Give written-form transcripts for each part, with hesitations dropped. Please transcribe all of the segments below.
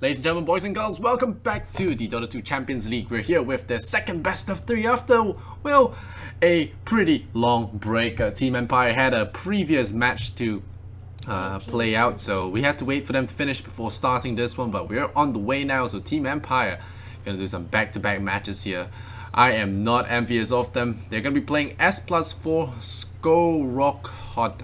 Ladies and gentlemen, boys and girls, welcome back to the Dota 2 Champions League. We're here with the second best of three after, well, a pretty long break. Team Empire had a previous match to play out, so we had to wait for them to finish before starting this one, but we're on the way now, so Team Empire gonna do some back-to-back matches here. I am not envious of them. They're gonna be playing S+4 Skorokhod+4.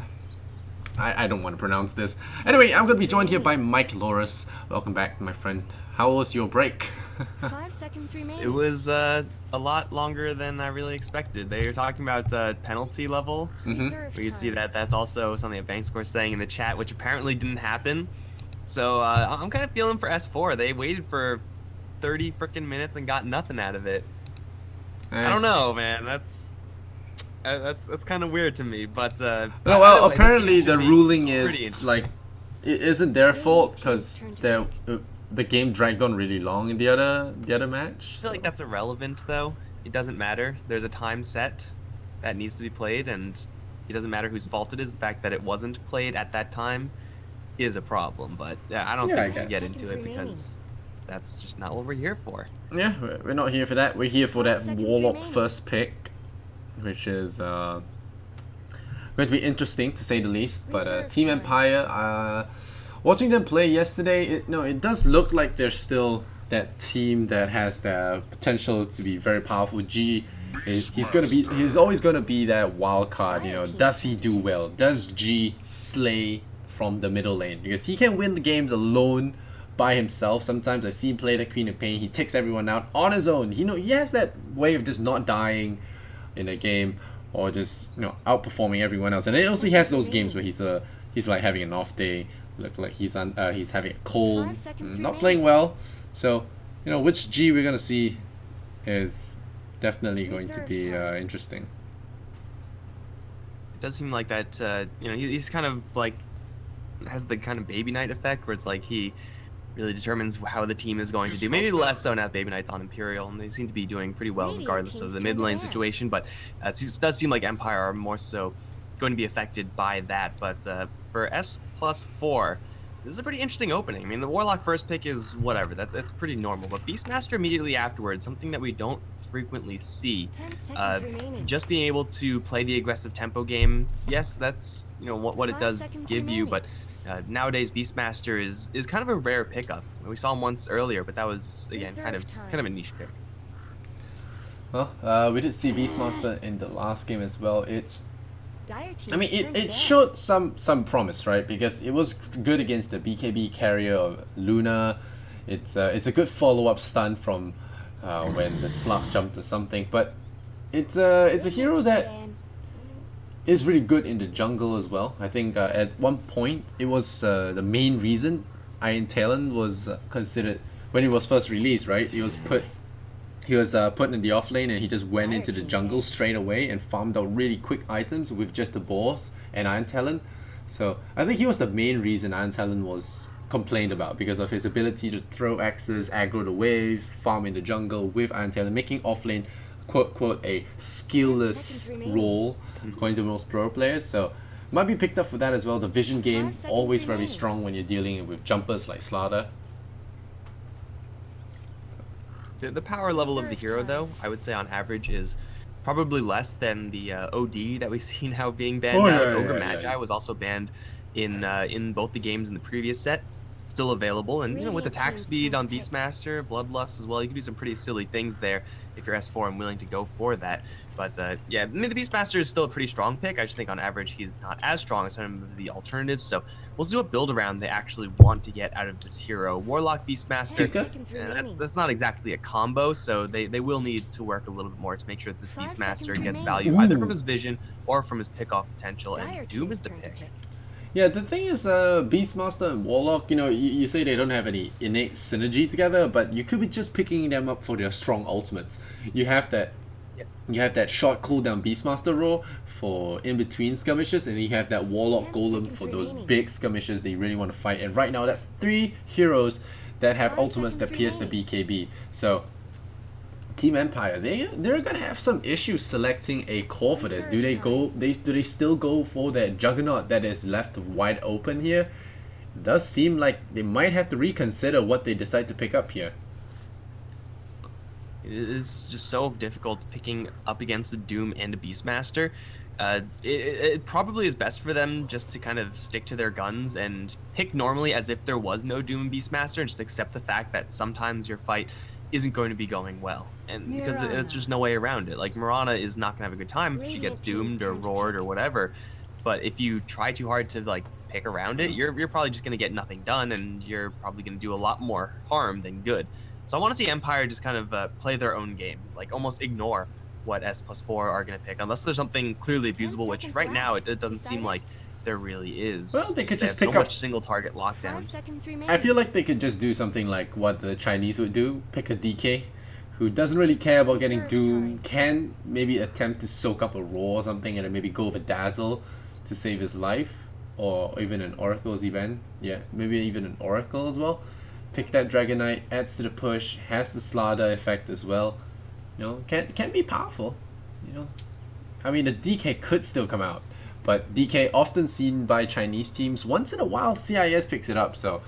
I don't want to pronounce this. Anyway, I'm going to be joined here by Mike Loris. Welcome back, my friend. How was your break? 5 seconds remaining. It was a lot longer than I really expected. They were talking about penalty level. We could see that that's also something that Bankscore was saying in the chat, which apparently didn't happen. So I'm kind of feeling for S4. They waited for 30 freaking minutes and got nothing out of it. I don't know, man. That's kind of weird to me, but no, well, way, apparently the ruling is like it isn't their fault because the game dragged on really long in the other match. I feel like that's irrelevant though. It doesn't matter. There's a time set that needs to be played, and it doesn't matter whose fault it is. The fact that it wasn't played at that time is a problem, but yeah, I don't think we can get into it because that's just not what we're here for. Yeah, we're not here for that. We're here for that Warlock first pick, which is going to be interesting to say the least. But Team Empire, watching them play yesterday, it does look like they're still that team that has the potential to be very powerful. G, he's always going to be that wild card. Does he do well? Does G slay from the middle lane? Because he can win the games alone by himself. Sometimes I see him play the Queen of Pain. He takes everyone out on his own. He has that way of just not dying in a game, or just outperforming everyone else. And then also he has those games where he's like having an off day, look like he's having a cold, not playing well. So which G we're gonna see is definitely going to be interesting. It does seem like that he's kind of like has the kind of Baby Knight effect where it's like he really determines how the team is going to do. Maybe less so now Baby Knight's on Imperial, and they seem to be doing pretty well regardless of the mid lane situation, but it does seem like Empire are more so going to be affected by that. But for S+4, this is a pretty interesting opening. I mean, the Warlock first pick is whatever, that's pretty normal, but Beastmaster immediately afterwards, something that we don't frequently see. Just being able to play the aggressive tempo game, yes, that's what it does give you, but nowadays Beastmaster is kind of a rare pickup. We saw him once earlier, but that was again kind of a niche pick. Well, we did see Beastmaster in the last game as well. It showed some promise, right? Because it was good against the BKB carrier of Luna. It's a good follow-up stun from when the Slug jumped or something. But it's a hero that is really good in the jungle as well. I think at one point it was the main reason Iron Talon was considered when it was first released, right? He was put in the off lane, and he just went into the jungle straight away and farmed out really quick items with just the boars and Iron Talon. So I think he was the main reason Iron Talon was complained about, because of his ability to throw axes, aggro the waves, farm in the jungle with Iron Talon, making off lane quote a skillless role according to most pro players. So might be picked up for that as well. The vision game always very strong when you're dealing with jumpers like Slaughter. The power level of the hero, though, I would say on average is probably less than the OD that we see now being banned out. Ogre Magi was also banned in both the games in the previous set. Still available, and with attack speed on Beastmaster, Bloodlust as well, you can do some pretty silly things there if you're S4 and willing to go for that. But yeah, I mean, the Beastmaster is still a pretty strong pick. I just think on average he's not as strong as some of the alternatives, so we'll see what build around they actually want to get out of this hero. Warlock Beastmaster, that's not exactly a combo, so they will need to work a little bit more to make sure that this Beastmaster gets value either from his vision or from his pick-off potential, and Doom is the pick. Yeah, the thing is, Beastmaster and Warlock, you say they don't have any innate synergy together, but you could be just picking them up for their strong ultimates. You have that short cooldown Beastmaster role for in-between skirmishes, and you have that Warlock Golem for those big skirmishes that you really want to fight. And right now, that's 3 heroes that have ultimates that pierce the BKB. So Team Empire, they're gonna have some issues selecting a core for this. Do they still go for that Juggernaut that is left wide open here? it does seem like they might have to reconsider what they decide to pick up here. It is just so difficult picking up against the Doom and a Beastmaster. It probably is best for them just to kind of stick to their guns and pick normally as if there was no Doom and Beastmaster, and just accept the fact that sometimes your fight isn't going to be going well. And because it's just no way around it. Like, Mirana is not going to have a good time if she gets doomed or roared or whatever. But if you try too hard to like pick around it, you're probably just going to get nothing done, and you're probably going to do a lot more harm than good. So I want to see Empire just kind of play their own game, like almost ignore what S+4 are going to pick, unless there's something clearly abusable, which right now it doesn't seem like there really is. Well, they could just have pick so up much single target lockdown. 5 seconds remaining. I feel like they could just do something like what the Chinese would do, pick a DK who doesn't really care about getting Reserve doomed, time. can maybe attempt to soak up a roar or something, and then maybe go with a dazzle to save his life, or even an Oracle's event. Yeah, maybe even an Oracle as well. Pick that Dragon Knight, adds to the push, has the Slaughter effect as well. You know, can be powerful. You know, I mean, the DK could still come out, but DK often seen by Chinese teams. Once in a while, CIS picks it up, so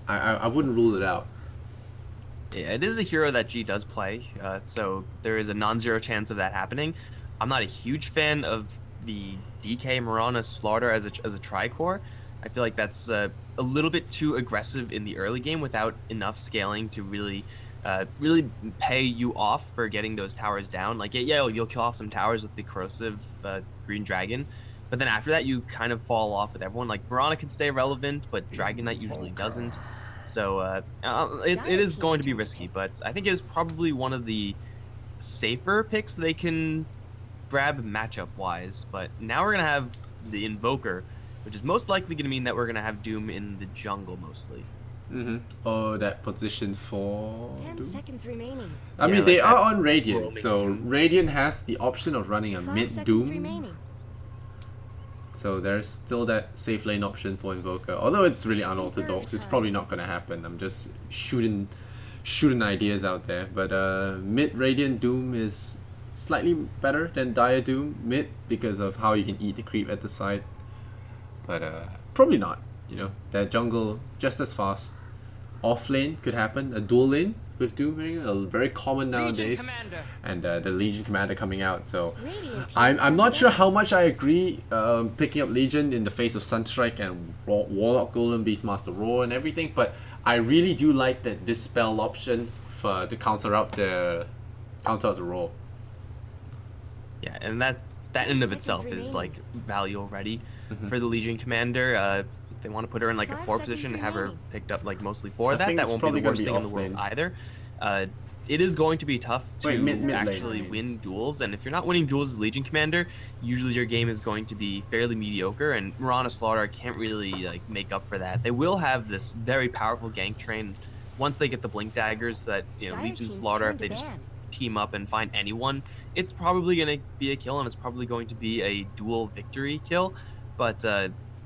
I wouldn't rule it out. Yeah, it is a hero that G does play, so there is a non-zero chance of that happening. I'm not a huge fan of the DK Mirana Slaughter as a tri-core. I feel like that's a little bit too aggressive in the early game without enough scaling to really pay you off for getting those towers down. Like, yeah, you'll kill off some towers with the corrosive green dragon, but then after that you kind of fall off with everyone. Like, Mirana can stay relevant, but Dragon Knight usually doesn't. So it is going to be risky, but I think it is probably one of the safer picks they can grab matchup wise. But now we're gonna have the Invoker, which is most likely going to mean that we're going to have Doom in the jungle mostly. Oh, that position for 10 Doom. seconds remaining. I mean, like they that are on Radiant, roaming so Doom. Radiant has the option of running a 5 mid seconds Doom. remaining. So there's still that safe lane option for Invoker. Although it's really unorthodox, it's probably not going to happen. I'm just shooting ideas out there. But mid Radiant Doom is slightly better than Dire Doom mid because of how you can eat the creep at the side. But probably not, you know. That jungle just as fast. Off lane could happen. A dual lane with Doom, very common nowadays. And the Legion Commander coming out. So I'm not sure how much I agree picking up Legion in the face of Sunstrike and Warlock Golem, Beastmaster Roar and everything. But I really do like that Dispel option to counter out the Roar. Yeah, and that in and of itself is like value already for the Legion Commander. If they want to put her in like a 5 4 seconds position and have her remaining. picked up like mostly for I that, think that it's won't be probably the gonna worst be thing in the off world lane. either. It is going to be tough to Wait, mid lane. actually win duels, and if you're not winning duels as Legion Commander, usually your game is going to be fairly mediocre, and Mirana Slaughter can't really like make up for that. They will have this very powerful gank train once they get the Blink Daggers that, you know, Dire Legion team's Slaughter, if turned they to just ban. team up and find anyone, it's probably going to be a kill, and it's probably going to be a dual victory kill. But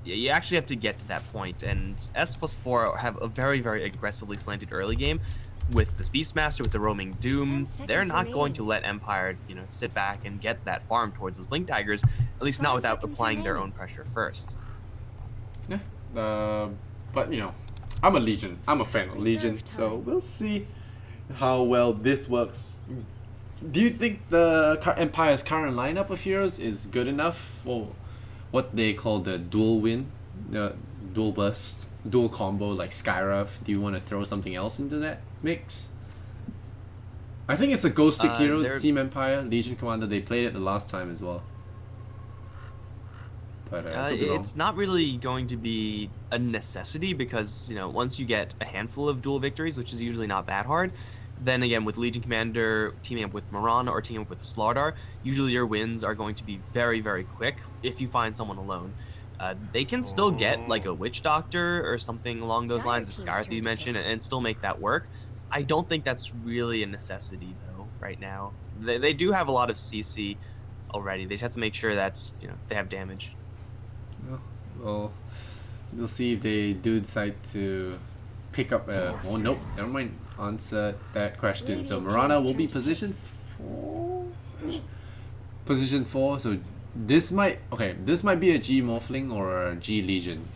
you actually have to get to that point, and S+4 have a very, very aggressively slanted early game with this Beastmaster, with the roaming Doom. 10 They're seconds not going remaining. to let Empire, you know, sit back and get that farm towards those Blink Daggers, at least not 5 without seconds applying their remaining. own pressure first. Yeah. But you know, I'm a Legion. I'm a fan of Legion, Reserve so time. we'll see how well this works. Do you think the Empire's current lineup of heroes is good enough for what they call the dual win, the dual burst, dual combo like Skyruff? Do you want to throw something else into that mix? I think it's a Ghost Stick hero, they're- Team Empire, Legion Commander. They played it the last time as well. But could be wrong. It's not really going to be a necessity because, you know, once you get a handful of dual victories, which is usually not that hard, then again with Legion Commander teaming up with Mirana or teaming up with Slaughter, usually your wins are going to be very, very quick if you find someone alone. They can still get like a Witch Doctor or something along those Dire lines, of team's Skyr that turn you to mentioned, pick. and still make that work. I don't think that's really a necessity though right now. They do have a lot of CC already. They just have to make sure that's, you know, they have damage. Well, we'll see if they do decide to pick up a... Oh, nope. Never mind. Answer that question. So Radiant Mirana team's will be turn to position 4? Position 4. So this might... Okay, this might be a G Morphling or a G Legion.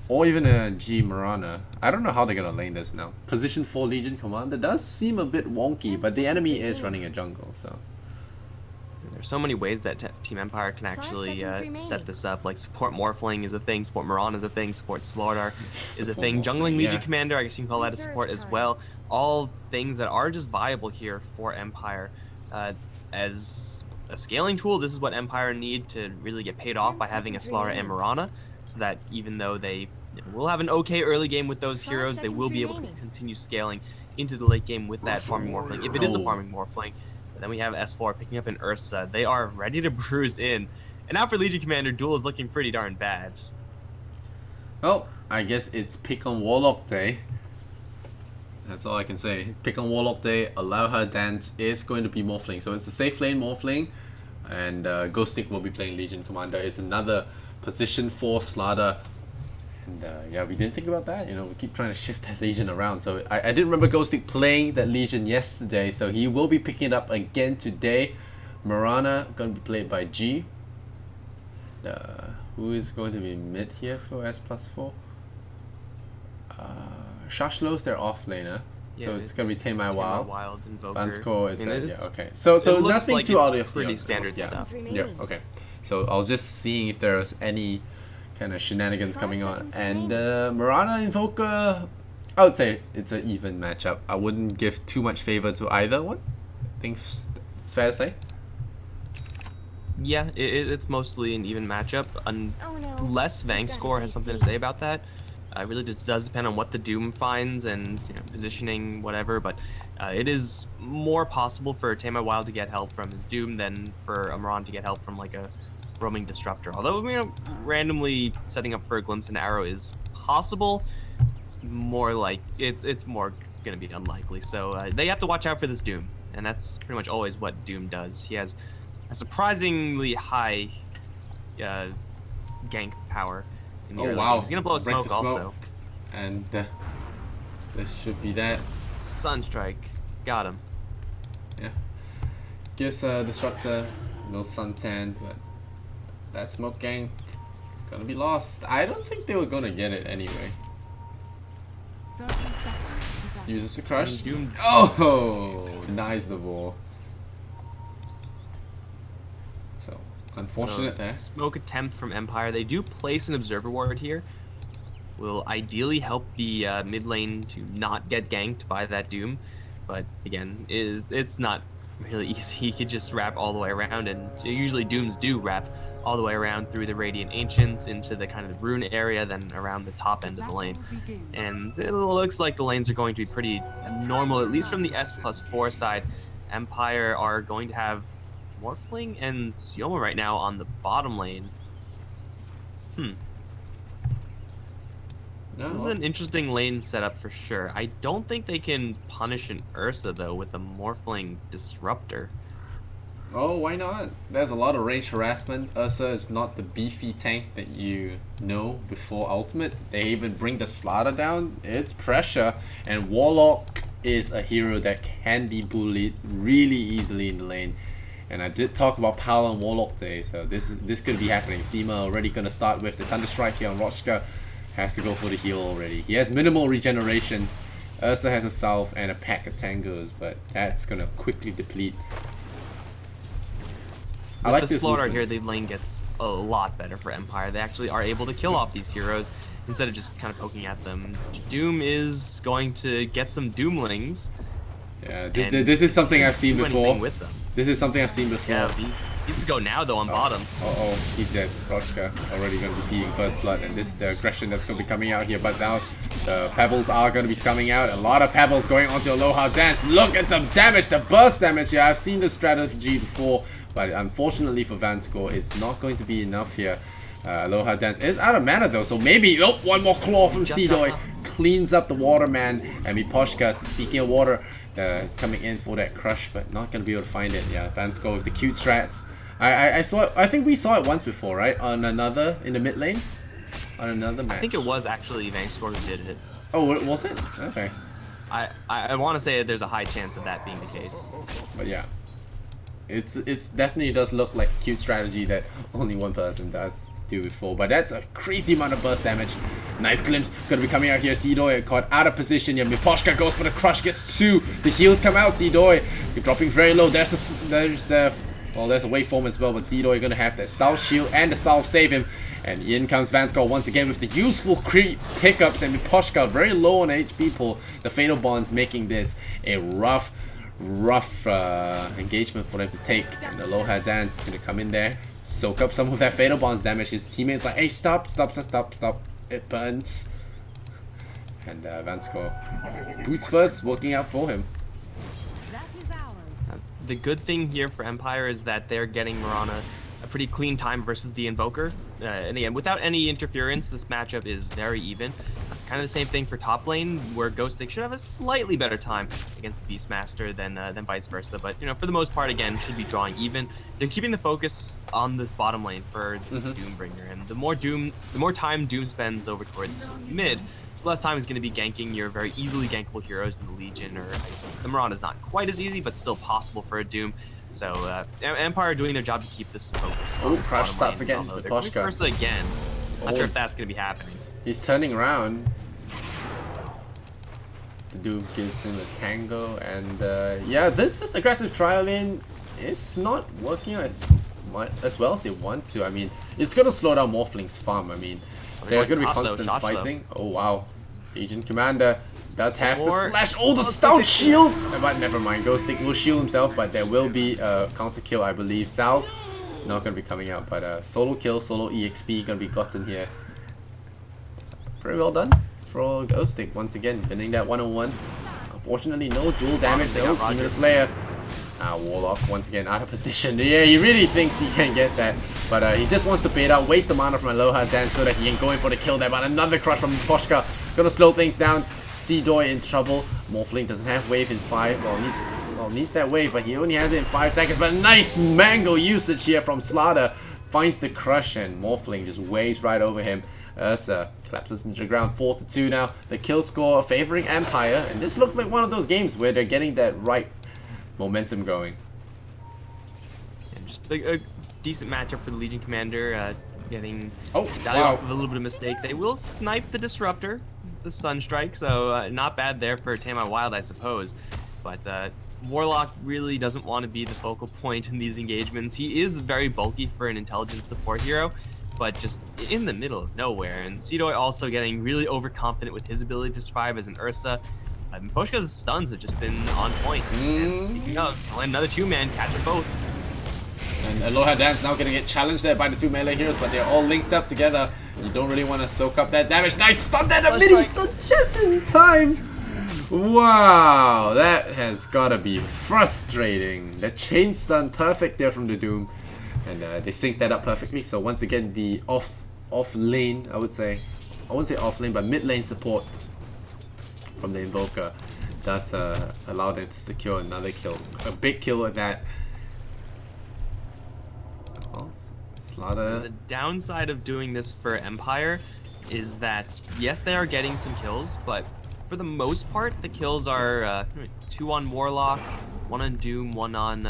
Or even a G Marana. I don't know how they're gonna lane this now. Position 4 Legion Commander does seem a bit wonky, but the enemy is running a jungle, so. There's so many ways that Team Empire can actually set this up. Like support Morphling is a thing, support Marana is a thing, support Slardar is a thing. Jungling Legion Commander, I guess you can call that a support as well. All things that are just viable here for Empire. As a scaling tool, this is what Empire need to really get paid off by having a Slardar and Marana, so that even though they will have an okay early game with those heroes, they will be able to continue scaling into the late game with that farming Morphling, if it is a farming Morphling. But then we have S4 picking up an Ursa. They are ready to bruise in. And now for Legion Commander, duel is looking pretty darn bad. Well, I guess it's pick on Warlock day. That's all I can say. Pick on Warlock day, allow her dance is going to be Morphling. So it's a safe lane Morphling. And Ghostic will be playing Legion Commander. It's another position 4 Slardar. And yeah, we didn't think about that. You know, we keep trying to shift that Legion around. So I didn't remember Ghostic playing that Legion yesterday. So he will be picking it up again today. Marana going to be played by G. Who is going to be mid here for S+4? Shashlo's their off laner. Yeah, so it's going to be Tame My Wild. Vansko is yeah, okay. So nothing too out of pretty standard stuff. Yeah, okay. So I was just seeing if there was any kind of shenanigans coming on. And Marana Invoker, I would say it's an even matchup. I wouldn't give too much favor to either one. I think it's fair to say. Yeah, it's mostly an even matchup, unless Vangscore has something to say about that. It really just does depend on what the Doom finds and positioning, whatever, but it is more possible for Tame My Wild to get help from his Doom than for Amaran to get help from like a roaming Disruptor. Although, randomly setting up for a Glimpse and Arrow is possible, more like it's more going to be unlikely. So they have to watch out for this Doom, and that's pretty much always what Doom does. He has a surprisingly high gank power. Oh wow, he's gonna blow a smoke also. And this should be that. Sunstrike, got him. Yeah, gives Disruptor no suntan, but that smoke gang gonna be lost. I don't think they were gonna get it anyway. Uses a crush. Oh, nice the ball. So unfortunate there. Smoke attempt from Empire. They do place an Observer Ward here. Will ideally help the mid lane to not get ganked by that Doom, but again, it's not really easy. He could just wrap all the way around, and usually Dooms do wrap all the way around through the Radiant Ancients into the kind of rune area, then around the top end of the lane. And it looks like the lanes are going to be pretty normal, at least from the S+4 side. Empire are going to have Morphling and Sioma right now on the bottom lane. This is an interesting lane setup for sure. I don't think they can punish an Ursa though with a Morphling Disruptor. Oh, why not? There's a lot of range harassment. Ursa is not the beefy tank that you know before Ultimate. They even bring the Slardar down. It's pressure, and Warlock is a hero that can be bullied really easily in the lane. And I did talk about Pal on Warlock Day, so this could be happening. Seema already gonna start with the Thunder Strike here on Rochka. Has to go for the heal already. He has minimal regeneration. Ursa has a Salve and a pack of Tangos, but that's gonna quickly deplete. I like the Slaughter here, the lane gets a lot better for Empire. They actually are able to kill off these heroes instead of just kind of poking at them. Doom is going to get some Doomlings. Yeah, this is something I've seen before. With them. This is something I've seen before. Yeah, he needs to go now though on bottom. He's dead. Rochka already going to be feeding first blood, and this is the aggression that's going to be coming out here. But now the pebbles are going to be coming out. A lot of pebbles going onto Aloha Dance. Look at the damage, the burst damage here. I've seen the strategy before, but unfortunately for Vansko, it's not going to be enough here. Aloha Dance is out of mana though, so maybe one more claw from Seedoy cleans up the Waterman, and Miposhka, speaking of water, is coming in for that crush, but not gonna be able to find it. Yeah, Vansko with the cute strats. I saw it. I think we saw it once before, right? On another in the mid lane, on another match. I think it was actually Vangscore who did it. Oh, was it? Okay. I want to say there's a high chance of that being the case. But yeah, it's definitely does look like a cute strategy that only one person does do before, but that's a crazy amount of burst damage. Nice glimpse. Gonna be coming out here. Seedoy caught out of position. Yeah, Miposhka goes for the crush. Gets 2. The heals come out. Seedoy dropping very low. There's the well, there's a waveform as well, but Seedoy gonna have that Style Shield and the Salve save him. And in comes Vanskor once again with the useful creep pickups, and Miposhka very low on HP pool. The Fatal Bonds making this a rough engagement for them to take. And the Aloha Dance gonna come in there, soak up some of that Fatal Bonds damage. His teammates like, hey, stop, it burns. And Vanskor boots first, working out for him. That is ours. The good thing here for Empire is that they're getting Mirana a pretty clean time versus the Invoker. And again, without any interference, this matchup is very even. Kind of the same thing for top lane, where Ghostic should have a slightly better time against the Beastmaster than vice versa. But you know, for the most part, again, should be drawing even. They're keeping the focus on this bottom lane for this Doombringer, and the more time Doom spends over towards mid, the less time is going to be ganking your very easily gankable heroes in the Legion, or I guess the Mirana is not quite as easy, but still possible for a Doom. So Empire are doing their job to keep this focus. Oh, crash starts again. Miposhka again. Not sure if that's going to be happening. He's turning around. The Doom gives him a tango, and yeah, this aggressive trial lane is not working as well as they want to. I mean, it's gonna slow down Morphling's farm. I mean, there's gonna be constant fighting. Oh wow, Agent Commander does have the slash. Oh, the stout shield! But never mind, Ghostic will shield himself, but there will be a counter kill, I believe. Salve not gonna be coming out, but solo kill, solo EXP gonna be gotten here. Pretty well done for Ghostic, once again, winning that 1-on-1. Unfortunately, no dual damage though. Seaman Slayer. Warlock once again out of position. Yeah, he really thinks he can get that, but he just wants to bait out, waste the mana from Aloha Dance so that he can go in for the kill there. But another crush from Miposhka, gonna slow things down. Seedoy in trouble. Morphling doesn't have wave in 5. Well, needs that wave, but he only has it in 5 seconds. But a nice mango usage here from Slaughter. Finds the crush, and Morphling just waves right over him. Ursa collapses into the ground. 4-2 now. The kill score favoring Empire, and this looks like one of those games where they're getting that right momentum going. And just a decent matchup for the Legion Commander, getting wow, off of a little bit of mistake. They will snipe the Disruptor, the Sunstrike, so not bad there for Tamai Wild, I suppose. But Warlock really doesn't want to be the focal point in these engagements. He is very bulky for an intelligent support hero, but just in the middle of nowhere. And Seedoy also getting really overconfident with his ability to survive as an Ursa. Miposhka's stuns have just been on point. And speaking of, another 2-man catching both. And Aloha Dance now gonna get challenged there by the 2 melee heroes, but they're all linked up together. You don't really want to soak up that damage. Nice stun there, the mini stun just in time. Wow, that has gotta be frustrating. The chain stun perfect there from the Doom, and they synced that up perfectly. So once again, the off lane, I would say, I wouldn't say off lane, but mid lane support from the Invoker does allow them to secure another kill, a big kill at that. Slaughter. The downside of doing this for Empire is that yes, they are getting some kills, but for the most part, the kills are 2 on Warlock, 1 on Doom, 1 on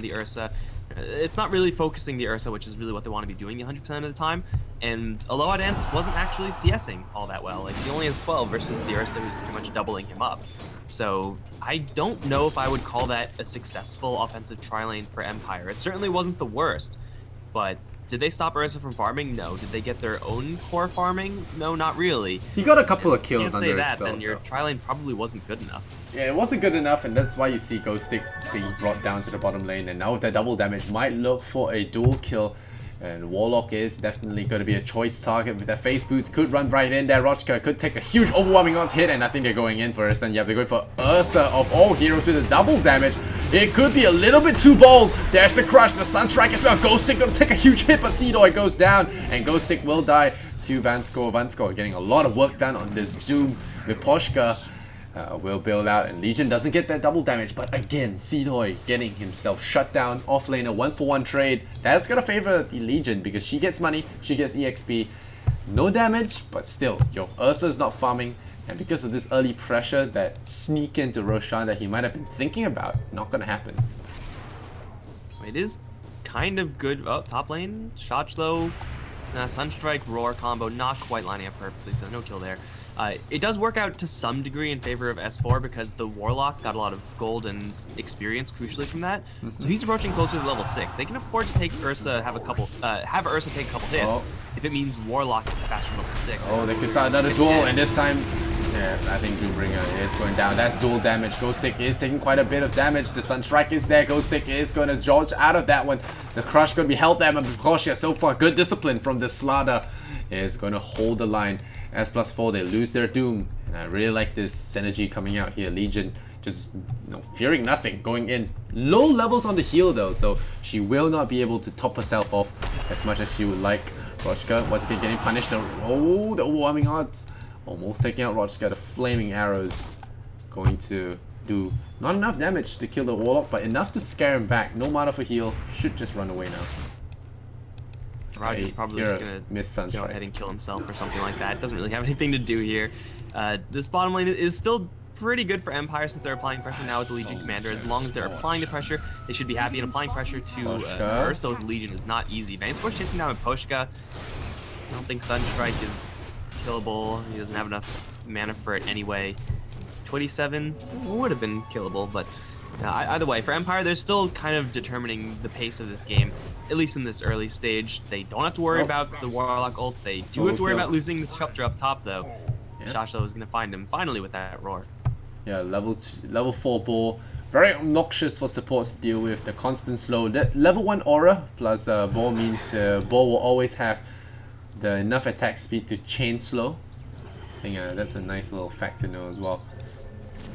the Ursa. It's not really focusing the Ursa, which is really what they want to be doing 100% of the time. And Aloha Dance wasn't actually CSing all that well. Like, he only has 12 versus the Ursa, who's pretty much doubling him up. So I don't know if I would call that a successful offensive tri-lane for Empire. It certainly wasn't the worst, but did they stop Ursa from farming? No. Did they get their own core farming? No, not really. He got a couple of kills under his belt. Can't say that, then your tri-lane probably wasn't good enough. Yeah, it wasn't good enough, and that's why you see Ghostic being brought down to the bottom lane, and now with that double damage, might look for a dual kill. And Warlock is definitely going to be a choice target with their face boots. Could run right in there. Rochka could take a huge overwhelming odds hit, and I think they're going in for it. And yeah, they're going for Ursa of all heroes with the double damage. It could be a little bit too bold. There's the crush, the Sunstrike as well. Ghostic going to take a huge hit, but Seedoy goes down, and Ghostic will die to Vanskor. Vanskor getting a lot of work done on this Doom with Miposhka. Will build out, and Legion doesn't get that double damage, but again, Seedoy getting himself shut down. Off lane, a 1-for-1 trade. That's gonna favor the Legion because she gets money, she gets EXP. No damage, but still, your Ursa is not farming, and because of this early pressure, that sneak into Roshan that he might have been thinking about, not gonna happen. It is kind of good. Oh, top lane, Shotch though Sunstrike, Roar combo, not quite lining up perfectly, so no kill there. It does work out to some degree in favor of S4 because the Warlock got a lot of gold and experience crucially from that. So he's approaching closer to level 6. They can afford to take Ursa, have Ursa take a couple hits if it means Warlock gets faster than level 6. Oh, they could start another duel, and this time, yeah, I think Doombringer is going down. That's dual damage. Ghost Stick is taking quite a bit of damage. The Sunstrike is there. Ghost Stick is going to dodge out of that one. The Crush going to be held there, but Prokosia so far good discipline from the Slada is going to hold the line. S+4, they lose their Doom, and I really like this synergy coming out here. Legion just fearing nothing, going in. Low levels on the heal though, so she will not be able to top herself off as much as she would like. Rochka once again getting punished. Oh, the overwhelming odds. Almost taking out Rochka. The flaming arrows going to do not enough damage to kill the Warlock, but enough to scare him back. No mana for heal. Should just run away now. Roger's probably just gonna go ahead and kill himself or something like that. Doesn't really have anything to do here. This bottom lane is still pretty good for Empire since they're applying pressure now with the Legion Commander. As long as they're applying the pressure, they should be happy. And applying pressure to Ursa with Legion is not easy. Vanescore's chasing down with Poshka. I don't think Sunstrike is killable. He doesn't have enough mana for it anyway. 27 would have been killable, but either way, for Empire, they're still kind of determining the pace of this game, at least in this early stage. They don't have to worry about the Warlock ult. They do have to worry about losing the Sculptor up top, though. Shashlo is going to find him finally with that Roar. Yeah, level 4 ball. Very obnoxious for supports to deal with. The constant slow. That level 1 aura plus ball means the ball will always have the enough attack speed to chain slow. I think that's a nice little fact to know as well.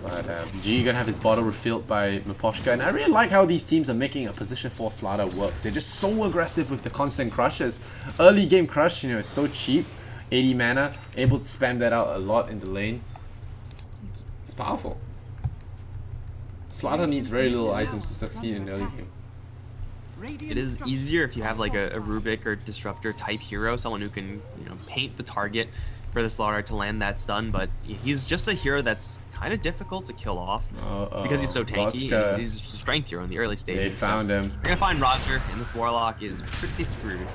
But G gonna have his bottle refilled by Miposhka, and I really like how these teams are making a position 4 Slaughter work. They're just so aggressive with the constant crushes. Early game crush, is so cheap, 80 mana, able to spam that out a lot in the lane. It's powerful. Slaughter needs very little items to succeed in the early game. It is easier if you have like a Rubik or Disruptor type hero, someone who can paint the target for the Slaughter to land that stun, but he's just a hero that's kind of difficult to kill off because he's so tanky. He's just a strength hero in the early stages. They found him. We're gonna find Roger, and this Warlock is pretty screwed.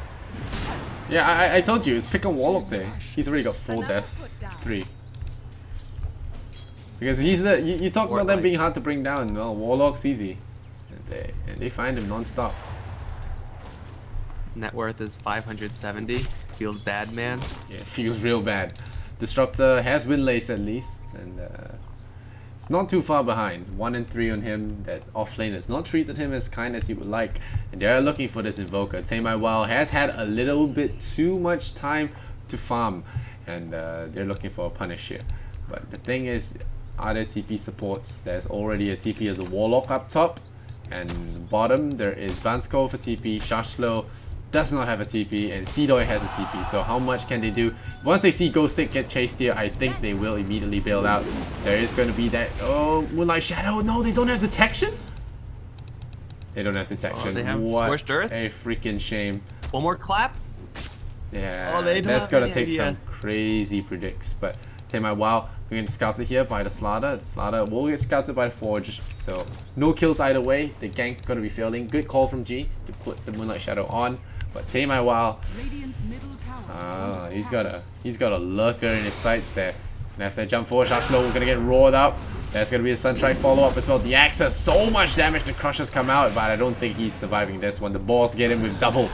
Yeah, I told you, it's pick on Warlock day. He's already got 4 deaths, 3. Because he's the you talk about them being hard to bring down. Well, Warlock's easy, and they find him non-stop. Net worth is 570. Feels bad, man. Yeah, feels real bad. Disruptor has Windlace at least, and it's not too far behind. 1 and 3 on him. That offlane has not treated him as kind as he would like, and they're looking for this Invoker. Tame My Wow has had a little bit too much time to farm, and they're looking for a punish here. But the thing is, other TP supports. There's already a TP of the Warlock up top, and bottom there is Vansko for TP. Shashlo does not have a TP, and Seedoy has a TP, so how much can they do? Once they see Ghost Stick get chased here, I think they will immediately bail out. There is going to be that, Moonlight Shadow, no, they don't have detection? They don't have detection. They have what Scorched Earth? a freaking shame. One more clap? Yeah, they don't that's have going to any take idea. some crazy predicts, but Tame My Wow going to get scouted here by the Slaughter. The Slaughter will get scouted by the Forge, so no kills either way. The gank going to be failing. Good call from G to put the Moonlight Shadow on. But Tame My Wow, he's got a lurker in his sights there. And after that jump forward, Shashlo, we're gonna get roared up. There's gonna be a Sunstrike follow-up as well. The axe has so much damage, the Crushers come out, but I don't think he's surviving this one. The balls get him with double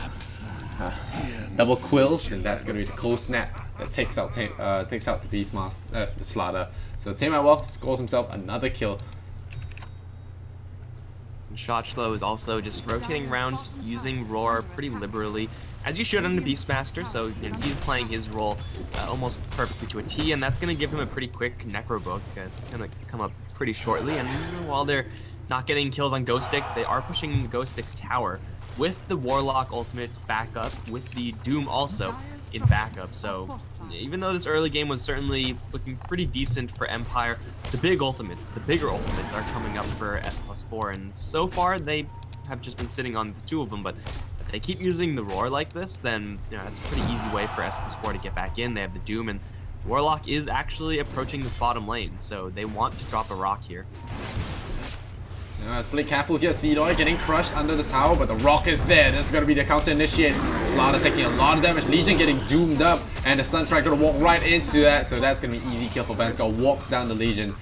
quills, and that's gonna be the cold snap that takes out the Beastmaster, the Slaughter. So Tame My Wow scores himself another kill. Shotchlow is also just rotating around, using Roar pretty liberally, as you should on the Beastmaster, so he's playing his role almost perfectly to a T, and that's going to give him a pretty quick Necro Book. It's going to come up pretty shortly, and while they're not getting kills on Ghost Stick, they are pushing Ghost Stick's tower with the Warlock ultimate backup, with the Doom also in backup. So even though this early game was certainly looking pretty decent for Empire, the bigger ultimates are coming up for S+4, and so far they have just been sitting on the 2 of them, but if they keep using the Roar like this, then that's a pretty easy way for S+4 to get back in. They have the Doom, and Warlock is actually approaching this bottom lane, so they want to drop a rock here. Have to play careful here. Seedoy getting crushed under the tower, but the rock is there. This is going to be the counter initiate. Slaughter taking a lot of damage. Legion getting doomed up, and the Sunstrike going to walk right into that. So that's going to be easy kill for Vanskar. Walks down the Legion,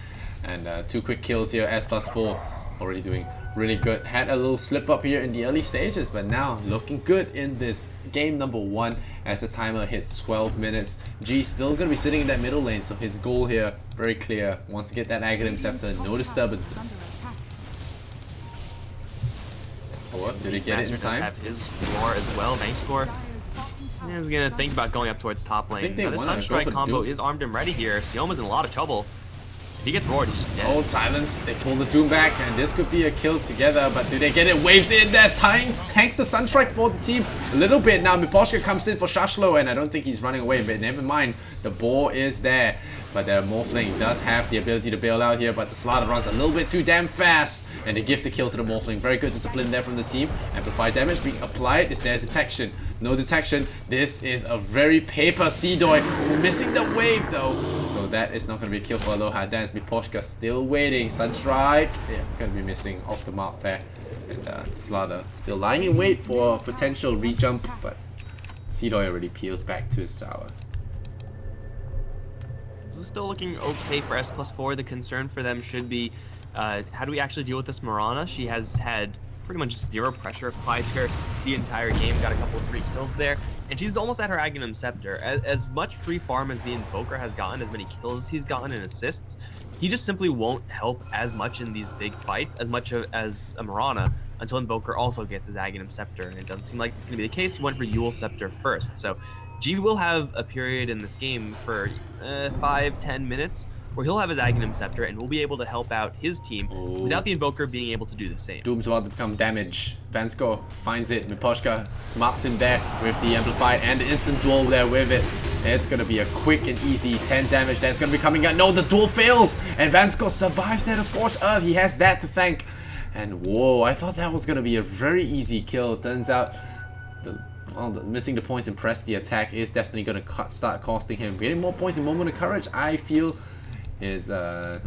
and 2 quick kills here. S+4 already doing really good. Had a little slip up here in the early stages, but now looking good in this game number 1 as the timer hits 12 minutes. G still going to be sitting in that middle lane, so his goal here very clear. Wants to get that Aghanim Scepter. No disturbances. Did he get it in time? Have his roar as well. Nice score. He's gonna think about going up towards top lane. The Sunstrike combo is armed and ready here. Sioma's in a lot of trouble. If he gets roared, he's dead. Oh, silence. They pull the Doom back, and this could be a kill together, but do they get it? Waves in there. Tanks the Sunstrike for the team a little bit. Now Miposhka comes in for Shashlo, and I don't think he's running away, but never mind. The boar is there. But the Morphling does have the ability to bail out here, but the Slaughter runs a little bit too damn fast, and they give the kill to the Morphling. Very good discipline there from the team. Amplified damage being applied. Is there detection? No detection. This is a very paper Seedoy. Missing the wave though, so that is not going to be a kill for Aloha Dance. Miposhka still waiting. Sunstrike, yeah, going to be missing off the mark there. And Slaughter still lying in wait for a potential re-jump, but Seedoy already peels back to his tower. Still looking okay for S+4. The concern for them should be how do we actually deal with this Mirana? She has had pretty much 0 pressure applied to her the entire game. Got a couple of free kills there, and she's almost at her Aghanim Scepter. As much free farm as the Invoker has gotten, as many kills as he's gotten and assists, he just simply won't help as much in these big fights as much as a Mirana until Invoker also gets his Aghanim Scepter, and it doesn't seem like it's going to be the case. He went for Yule's Scepter first, so G will have a period in this game for 5-10 minutes where he'll have his Aghanim Scepter and will be able to help out his team without the Invoker being able to do the same. Doom's about to become damage. Vanskar finds it. Miposhka marks him there with the Amplified and the instant duel there with it. It's going to be a quick and easy 10 damage that's going to be coming out. No, the duel fails, and Vanskar survives there to Scorched Earth. He has that to thank. And whoa, I thought that was going to be a very easy kill. Turns out missing the points and press the attack is definitely going to start costing him. Getting more points in Moment of Courage, I feel, is going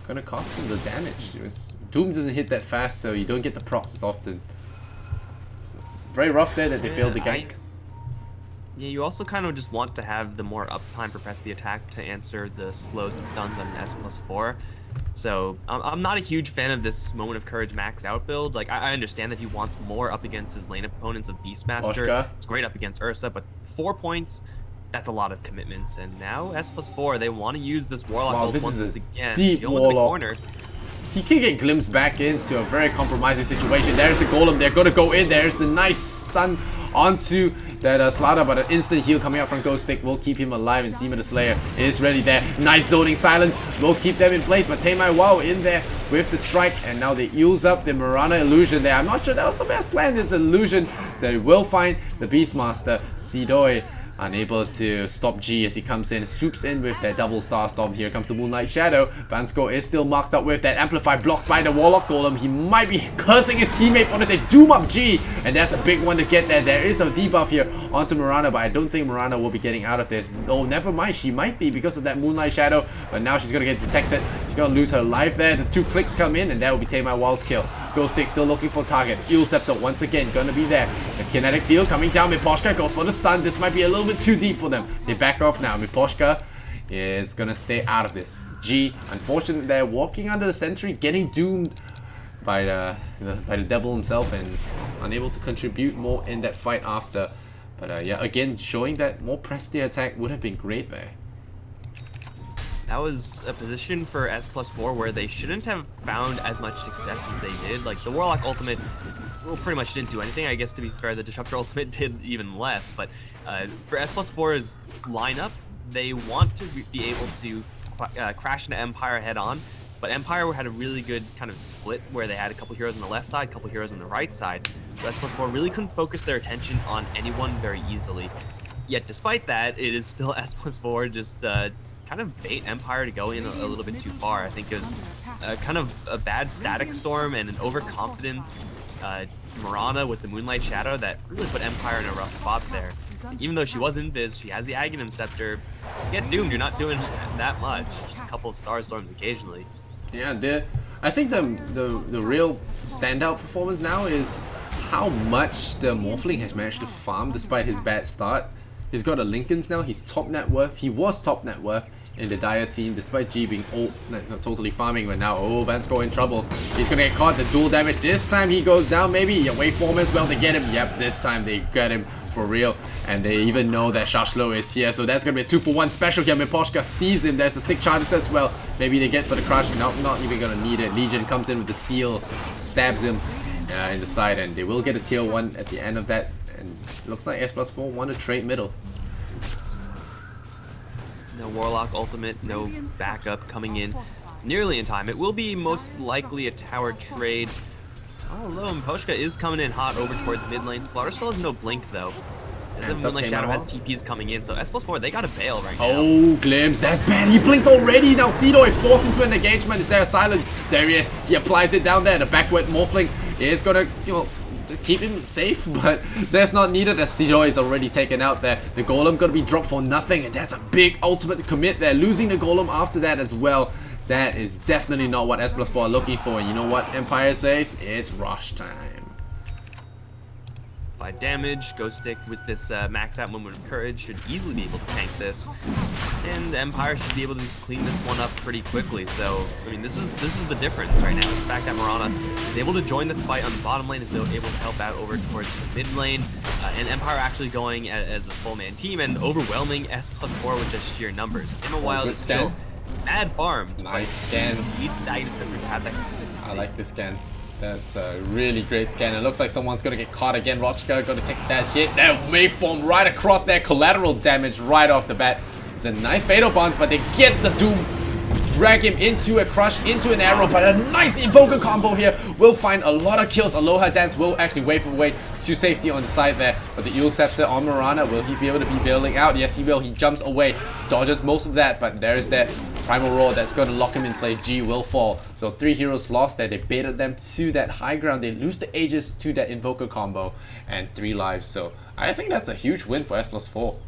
to cost him the damage. Doom doesn't hit that fast, so you don't get the procs as often. So, very rough there that they failed the gank. Yeah, you also kind of just want to have the more uptime for press the attack to answer the slows and stuns on S+4. So I'm not a huge fan of this Moment of Courage max out build. Like, I understand that he wants more up against his lane opponents of Beastmaster. It's great up against Ursa, but 4 points, that's a lot of commitments. And now S+4, they want to use this Warlock ult once again. Deep Warlock. He can get glimpsed back into a very compromising situation. There's the Golem. They're going to go in. There's the nice stun onto that Slaughter, but an instant heal coming out from Ghost Stick will keep him alive, and Seema the Slayer is ready there. Nice zoning silence will keep them in place, but Taimai Wow in there with the strike, and now they use up the Mirana illusion there. I'm not sure that was the best plan, this illusion, so they will find the Beastmaster. Seedoy unable to stop G as he comes in, swoops in with that double star storm. Here comes the Moonlight Shadow. Vanskar is still marked up with that Amplify, blocked by the Warlock Golem. He might be cursing his teammate for that. They doom up G, and that's a big one to get there. There is a debuff here onto Mirana, but I don't think Mirana will be getting out of this. Oh, never mind, she might be because of that Moonlight Shadow, but now she's gonna get detected. She's gonna lose her life there. The 2 clicks come in, and that will be Taimai Wow's kill. Ghost Stick still looking for target. Eel Scepter once again gonna be there. The kinetic field coming down. Miposhka goes for the stun. This might be a little bit too deep for them. They back off now. Miposhka is gonna stay out of this. G, unfortunately, they're walking under the sentry, getting doomed by the devil himself, and unable to contribute more in that fight after. But yeah, again, showing that more press the attack would have been great there. That was a position for S+4 where they shouldn't have found as much success as they did. Like, the Warlock ultimate, well, pretty much didn't do anything. I guess, to be fair, the Disruptor ultimate did even less. But for S+4's lineup, they want to be able to crash into Empire head on. But Empire had a really good kind of split where they had a couple heroes on the left side, a couple heroes on the right side. So S+4 really couldn't focus their attention on anyone very easily. Yet despite that, it is still S+4 just kind of bait Empire to go in a little bit too far. I think it was kind of a bad static storm and an overconfident Mirana with the Moonlight Shadow that really put Empire in a rough spot there. Even though she was invis, she has the Aghanim Scepter. You get doomed, you're not doing that much. Just a couple of Star Storms occasionally. Yeah, I think the real standout performance now is how much the Morphling has managed to farm despite his bad start. He's got a Lincoln's now, he's top net worth, he was top net worth in the Dire team despite G being old, not totally farming, but now Vansko in trouble. He's gonna get caught, the dual damage, this time he goes down maybe, yeah, waveform as well, they get him, yep, this time they get him for real. And they even know that Shashlo is here, so that's gonna be a 2-for-1 special here. Miposhka sees him, there's the stick charges as well. Maybe they get for the crush, not even gonna need it. Legion comes in with the steel, stabs him in the side, and they will get a tier 1 at the end of that. And looks like S+4 want to trade middle. No Warlock ultimate, no backup coming in nearly in time. It will be most likely a tower trade. Although Miposhka is coming in hot over towards mid lane. Slaughter still has no blink though. And then Moonlight Shadow has TPs coming in, so S+4, they gotta bail right now. Oh, Glimpse, that's bad. He blinked already. Now Cedo is forced into an engagement. Is there a silence? There he is. He applies it down there. The backward Morphling is gonna, you know, keep him safe, but that's not needed as Cedo is already taken out there. The Golem gonna be dropped for nothing, and that's a big ultimate to commit there. Losing the Golem after that as well. That is definitely not what S+4 are looking for. And you know what Empire says? It's rush time. 5 damage, Ghost Stick with this max out Moment of Courage should easily be able to tank this. And Empire should be able to clean this one up pretty quickly. So, I mean, this is the difference right now. The fact that Mirana is able to join the fight on the bottom lane, is able to help out over towards the mid lane, and Empire actually going as a full man team and overwhelming S+4 with just sheer numbers. Wild is still mad farmed. Nice scan. He needs items to have that consistency. I like this scan. That's a really great scan. It looks like someone's gonna get caught again. Rochka gonna take that hit. That waveform right across there. Collateral damage right off the bat. It's a nice Fatal Bonds, but they get the Doom. Drag him into a crush, into an arrow, but a nice Invoker combo here will find a lot of kills. Aloha Dance will actually wave away to safety on the side there. But the Eel Scepter on Mirana, will he be able to be bailing out? Yes, he will. He jumps away, dodges most of that, but there is that Primal Roar that's going to lock him in place. G will fall. So 3 heroes lost there. They baited them to that high ground. They lose the Aegis to that Invoker combo and 3 lives. So I think that's a huge win for S+4.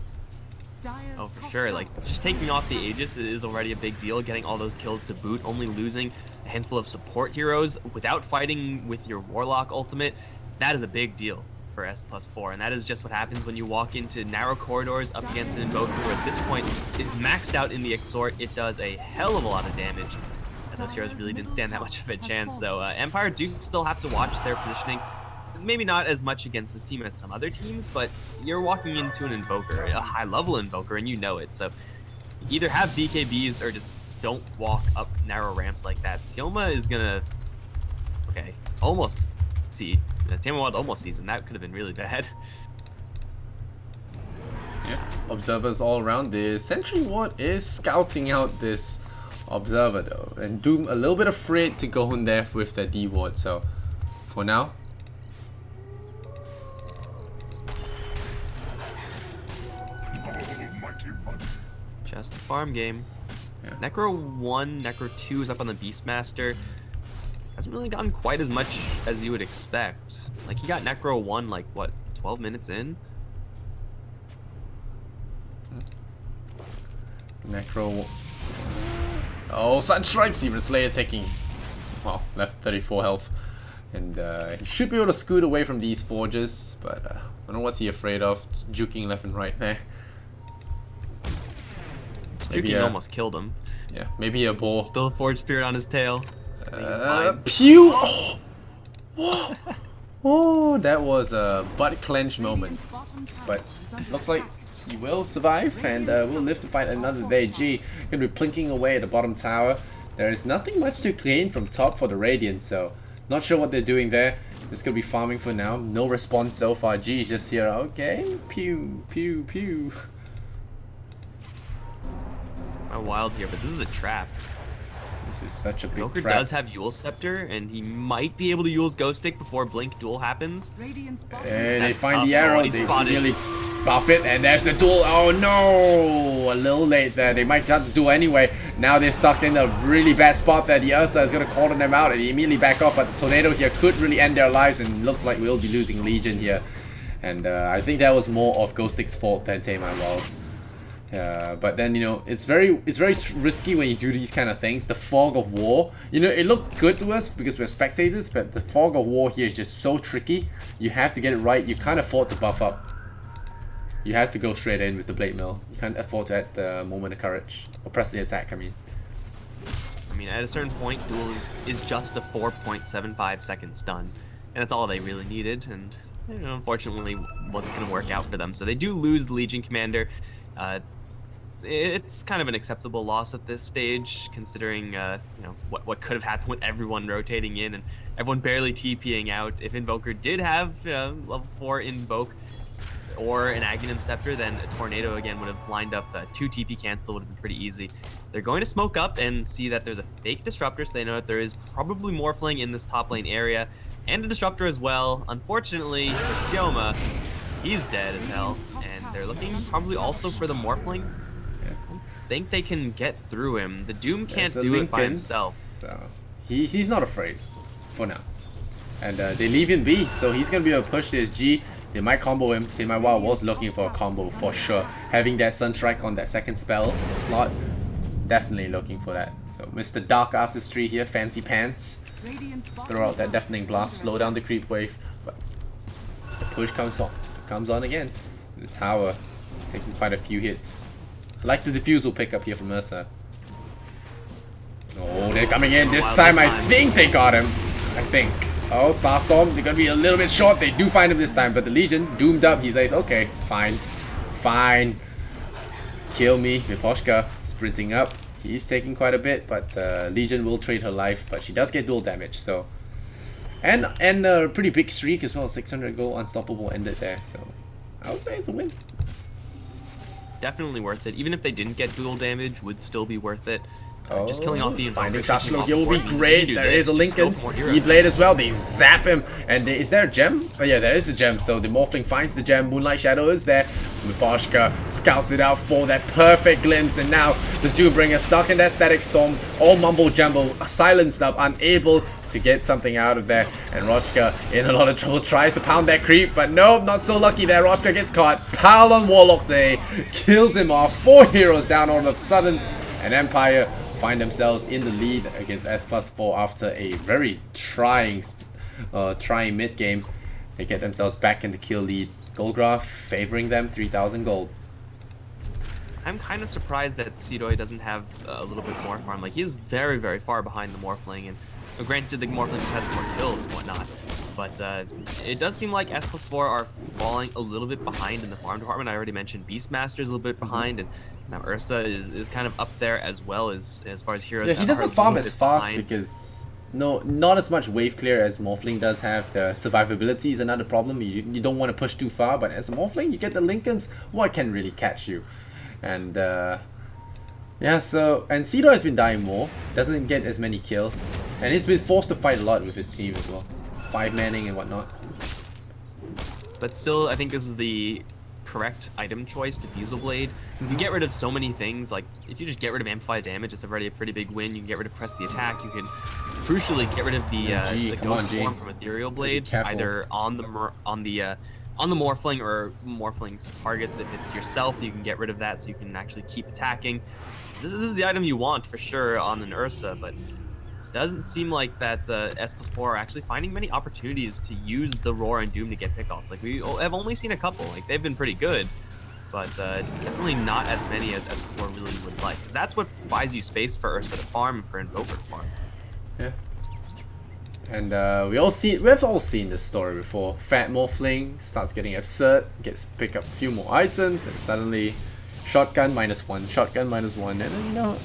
Oh, for sure. Like, just taking off the Aegis is already a big deal. Getting all those kills to boot, only losing a handful of support heroes without fighting with your Warlock ultimate, that is a big deal for S+4. And that is just what happens when you walk into narrow corridors up against an Invoker, where at this point is maxed out in the Exhort. It does a hell of a lot of damage. And those heroes really didn't stand that much of a chance. So Empire do still have to watch their positioning. Maybe not as much against this team as some other teams, but you're walking into an Invoker, a high-level Invoker, and you know it. So either have BKBs or just don't walk up narrow ramps like that. Sioma is gonna, okay, almost see. Tamerwild almost sees, and that could have been really bad. Yeah, observers all around. The Sentry Ward is scouting out this Observer though, and Doom a little bit afraid to go in there with the D Ward. So for now. Just the farm game. Yeah. Necro 1, Necro 2 is up on the Beastmaster. Hasn't really gotten quite as much as you would expect. Like, he got Necro 1, like, what, 12 minutes in? Necro. Oh, Sunstrike! Secret Slayer taking, well, left 34 health. And he should be able to scoot away from these forges, but I don't know what's he afraid of. Juking left and right there. Juking almost killed him. Yeah, maybe a bull. Still a Forge Spirit on his tail. Pew! Oh. Oh, that was a butt clench moment. But looks like he will survive and will live to fight another day. G gonna be plinking away at the bottom tower. There is nothing much to gain from top for the Radiant, so not sure what they're doing there. Just gonna be farming for now. No response so far. G is just here. Okay, pew, pew, pew. Wild here, but this is a trap. This is such a big Joker trap. does have Yule Scepter, and he might be able to Yule's Ghost Stick before Blink Duel happens. And they find the arrow, they really buff it, and there's the duel. Oh no! A little late there. They might have to duel anyway. Now they're stuck in a really bad spot there. The Ursa is going to call them out, and they immediately back off, but the Tornado here could really end their lives, and looks like we'll be losing Legion here. And I think that was more of Ghost Stick's fault than Tamer Wall's. But then, you know, it's very risky when you do these kind of things. The fog of war, you know, it looked good to us because we're spectators, but the fog of war here is just so tricky. You have to get it right. You can't afford to buff up. You have to go straight in with the blade mill. You can't afford to add the moment of courage or press the attack. I mean, at a certain point, duel is just a 4.75 second stun, and that's all they really needed. And you know, unfortunately, wasn't going to work out for them. So they do lose the Legion Commander. It's kind of an acceptable loss at this stage, considering you know what could have happened with everyone rotating in and everyone barely TPing out. If Invoker did have level 4 Invoke or an Aghanim Scepter, then a Tornado again would have lined up. 2 TP cancel would have been pretty easy. They're going to smoke up and see that there's a fake Disruptor, so they know that there is probably Morphling in this top lane area, and a Disruptor as well. Unfortunately for Sioma, he's dead as hell, and they're looking probably also for the Morphling. I think they can get through him. The Doom can't do it by himself. So he's not afraid for now. And they leave him be, so he's going to be able to push this G. They might combo him. Team Wild was looking for a combo for sure. Having that Sunstrike on that second spell slot, definitely looking for that. So Mr. Dark Artistry here, fancy pants. Throw out that Deafening Blast, slow down the creep wave. But the push comes on again. The tower taking quite a few hits. I like the defusal pickup here from Ursa. Oh, they're coming in. This time I think they got him. I think. Oh, Starstorm, they're gonna be a little bit short. They do find him this time, but the Legion, doomed up, he says, okay, fine. Fine. Kill me. Miposhka sprinting up. He's taking quite a bit, but Legion will trade her life, but she does get dual damage, so. And a pretty big streak as well, 600 gold, unstoppable ended there, so I would say it's a win. Definitely worth it. Even if they didn't get dual damage, would still be worth it. Just killing off the Invoker. Finding Shashlo here will be great. There is a Linken's E-Blade as well. They zap him. And is there a gem? Oh yeah, there is a gem. So the Morphling finds the gem. Moonlight Shadow is there. Miposhka scouts it out for that perfect glimpse. And now the Doombringer stuck in that Static Storm. All mumble jumble, silenced up, unable to get something out of there. And Roshka in a lot of trouble, tries to pound that creep, but nope, not so lucky there. Roshka gets caught. Pal on Warlock Day kills him off. 4 heroes down all of a sudden, and Empire find themselves in the lead against S+4 after a very trying mid game. They get themselves back in the kill lead. Goldgraph favoring them, 3,000 gold. I'm kind of surprised that Sidoi doesn't have a little bit more farm. Like, he's very, very far behind the Morphling, and granted the Morphling just has more kills and whatnot, but it does seem like S+4 are falling a little bit behind in the farm department. I already mentioned Beastmaster's a little bit behind, and now Ursa is kind of up there as well as far as heroes. Yeah, he doesn't farm as fast because not as much wave clear as Morphling does have. The survivability is another problem. You don't want to push too far, but as a Morphling, you get the Linken's, what can really catch you? And yeah, so, and Cedo has been dying more, doesn't get as many kills, and he's been forced to fight a lot with his team as well. 5-manning and whatnot. But still, I think this is the correct item choice, Diffusal Blade. You can get rid of so many things. Like, if you just get rid of Amplified Damage, it's already a pretty big win. You can get rid of Press the Attack. You can crucially get rid of the Ghost Form from Ethereal Blade, either on the Morphling or Morphling's target. If it's yourself, you can get rid of that so you can actually keep attacking. This is the item you want for sure on an Ursa, but doesn't seem like that S+4 are actually finding many opportunities to use the Roar and Doom to get pickoffs. Like, we have only seen a couple. Like, they've been pretty good, but definitely not as many as S+4 really would like. Because that's what buys you space for Ursa to farm and for Invoker to farm. Yeah. And we've all seen this story before. Fat Morphling starts getting absurd, gets pick up a few more items, and suddenly shotgun -1, shotgun -1, and then, you know,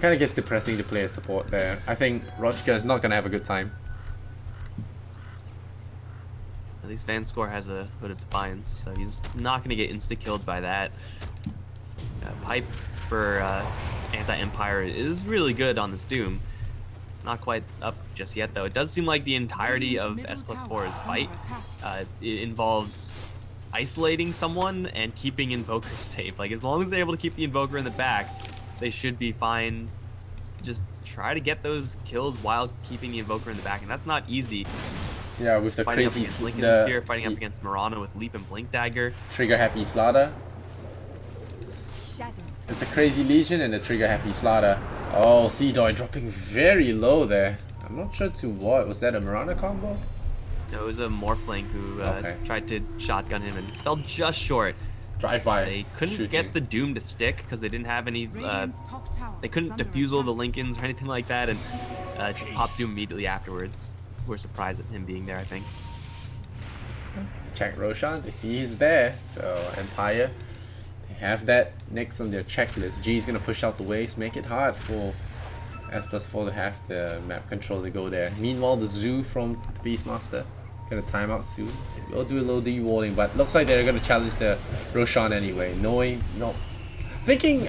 kind of gets depressing to play a support there. I think Roshka is not gonna have a good time. At least Vanscore has a Hood of Defiance, so he's not gonna get insta-killed by that. Pipe for anti-Empire is really good on this Doom. Not quite up just yet, though. It does seem like the entirety of S+4's fight it involves isolating someone and keeping Invoker safe. Like, as long as they're able to keep the Invoker in the back, they should be fine. Just try to get those kills while keeping the Invoker in the back, and that's not easy. Yeah, with the fighting crazy up against Lincoln Spear, fighting up against Mirana with Leap and Blink Dagger. Trigger happy slaughter. It's the Crazy Legion and the Trigger Happy Slaughter. Oh, Seedoy dropping very low there. I'm not sure to what. Was that a Mirana combo? No, it was a Morphling who tried to shotgun him and fell just short. Drive-by. They couldn't get the Doom to stick because they didn't have any. They couldn't defusal the Lincolns or anything like that, and popped Doom immediately afterwards. We're surprised at him being there, I think. Check Roshan. They see he's there, so Empire. They have that next on their checklist. G is gonna push out the waves, make it hard for S+4 to have the map control to go there. Meanwhile, the Zoo from the Beastmaster gonna time out soon. We'll do a little de-walling, but looks like they're gonna challenge the Roshan anyway. Thinking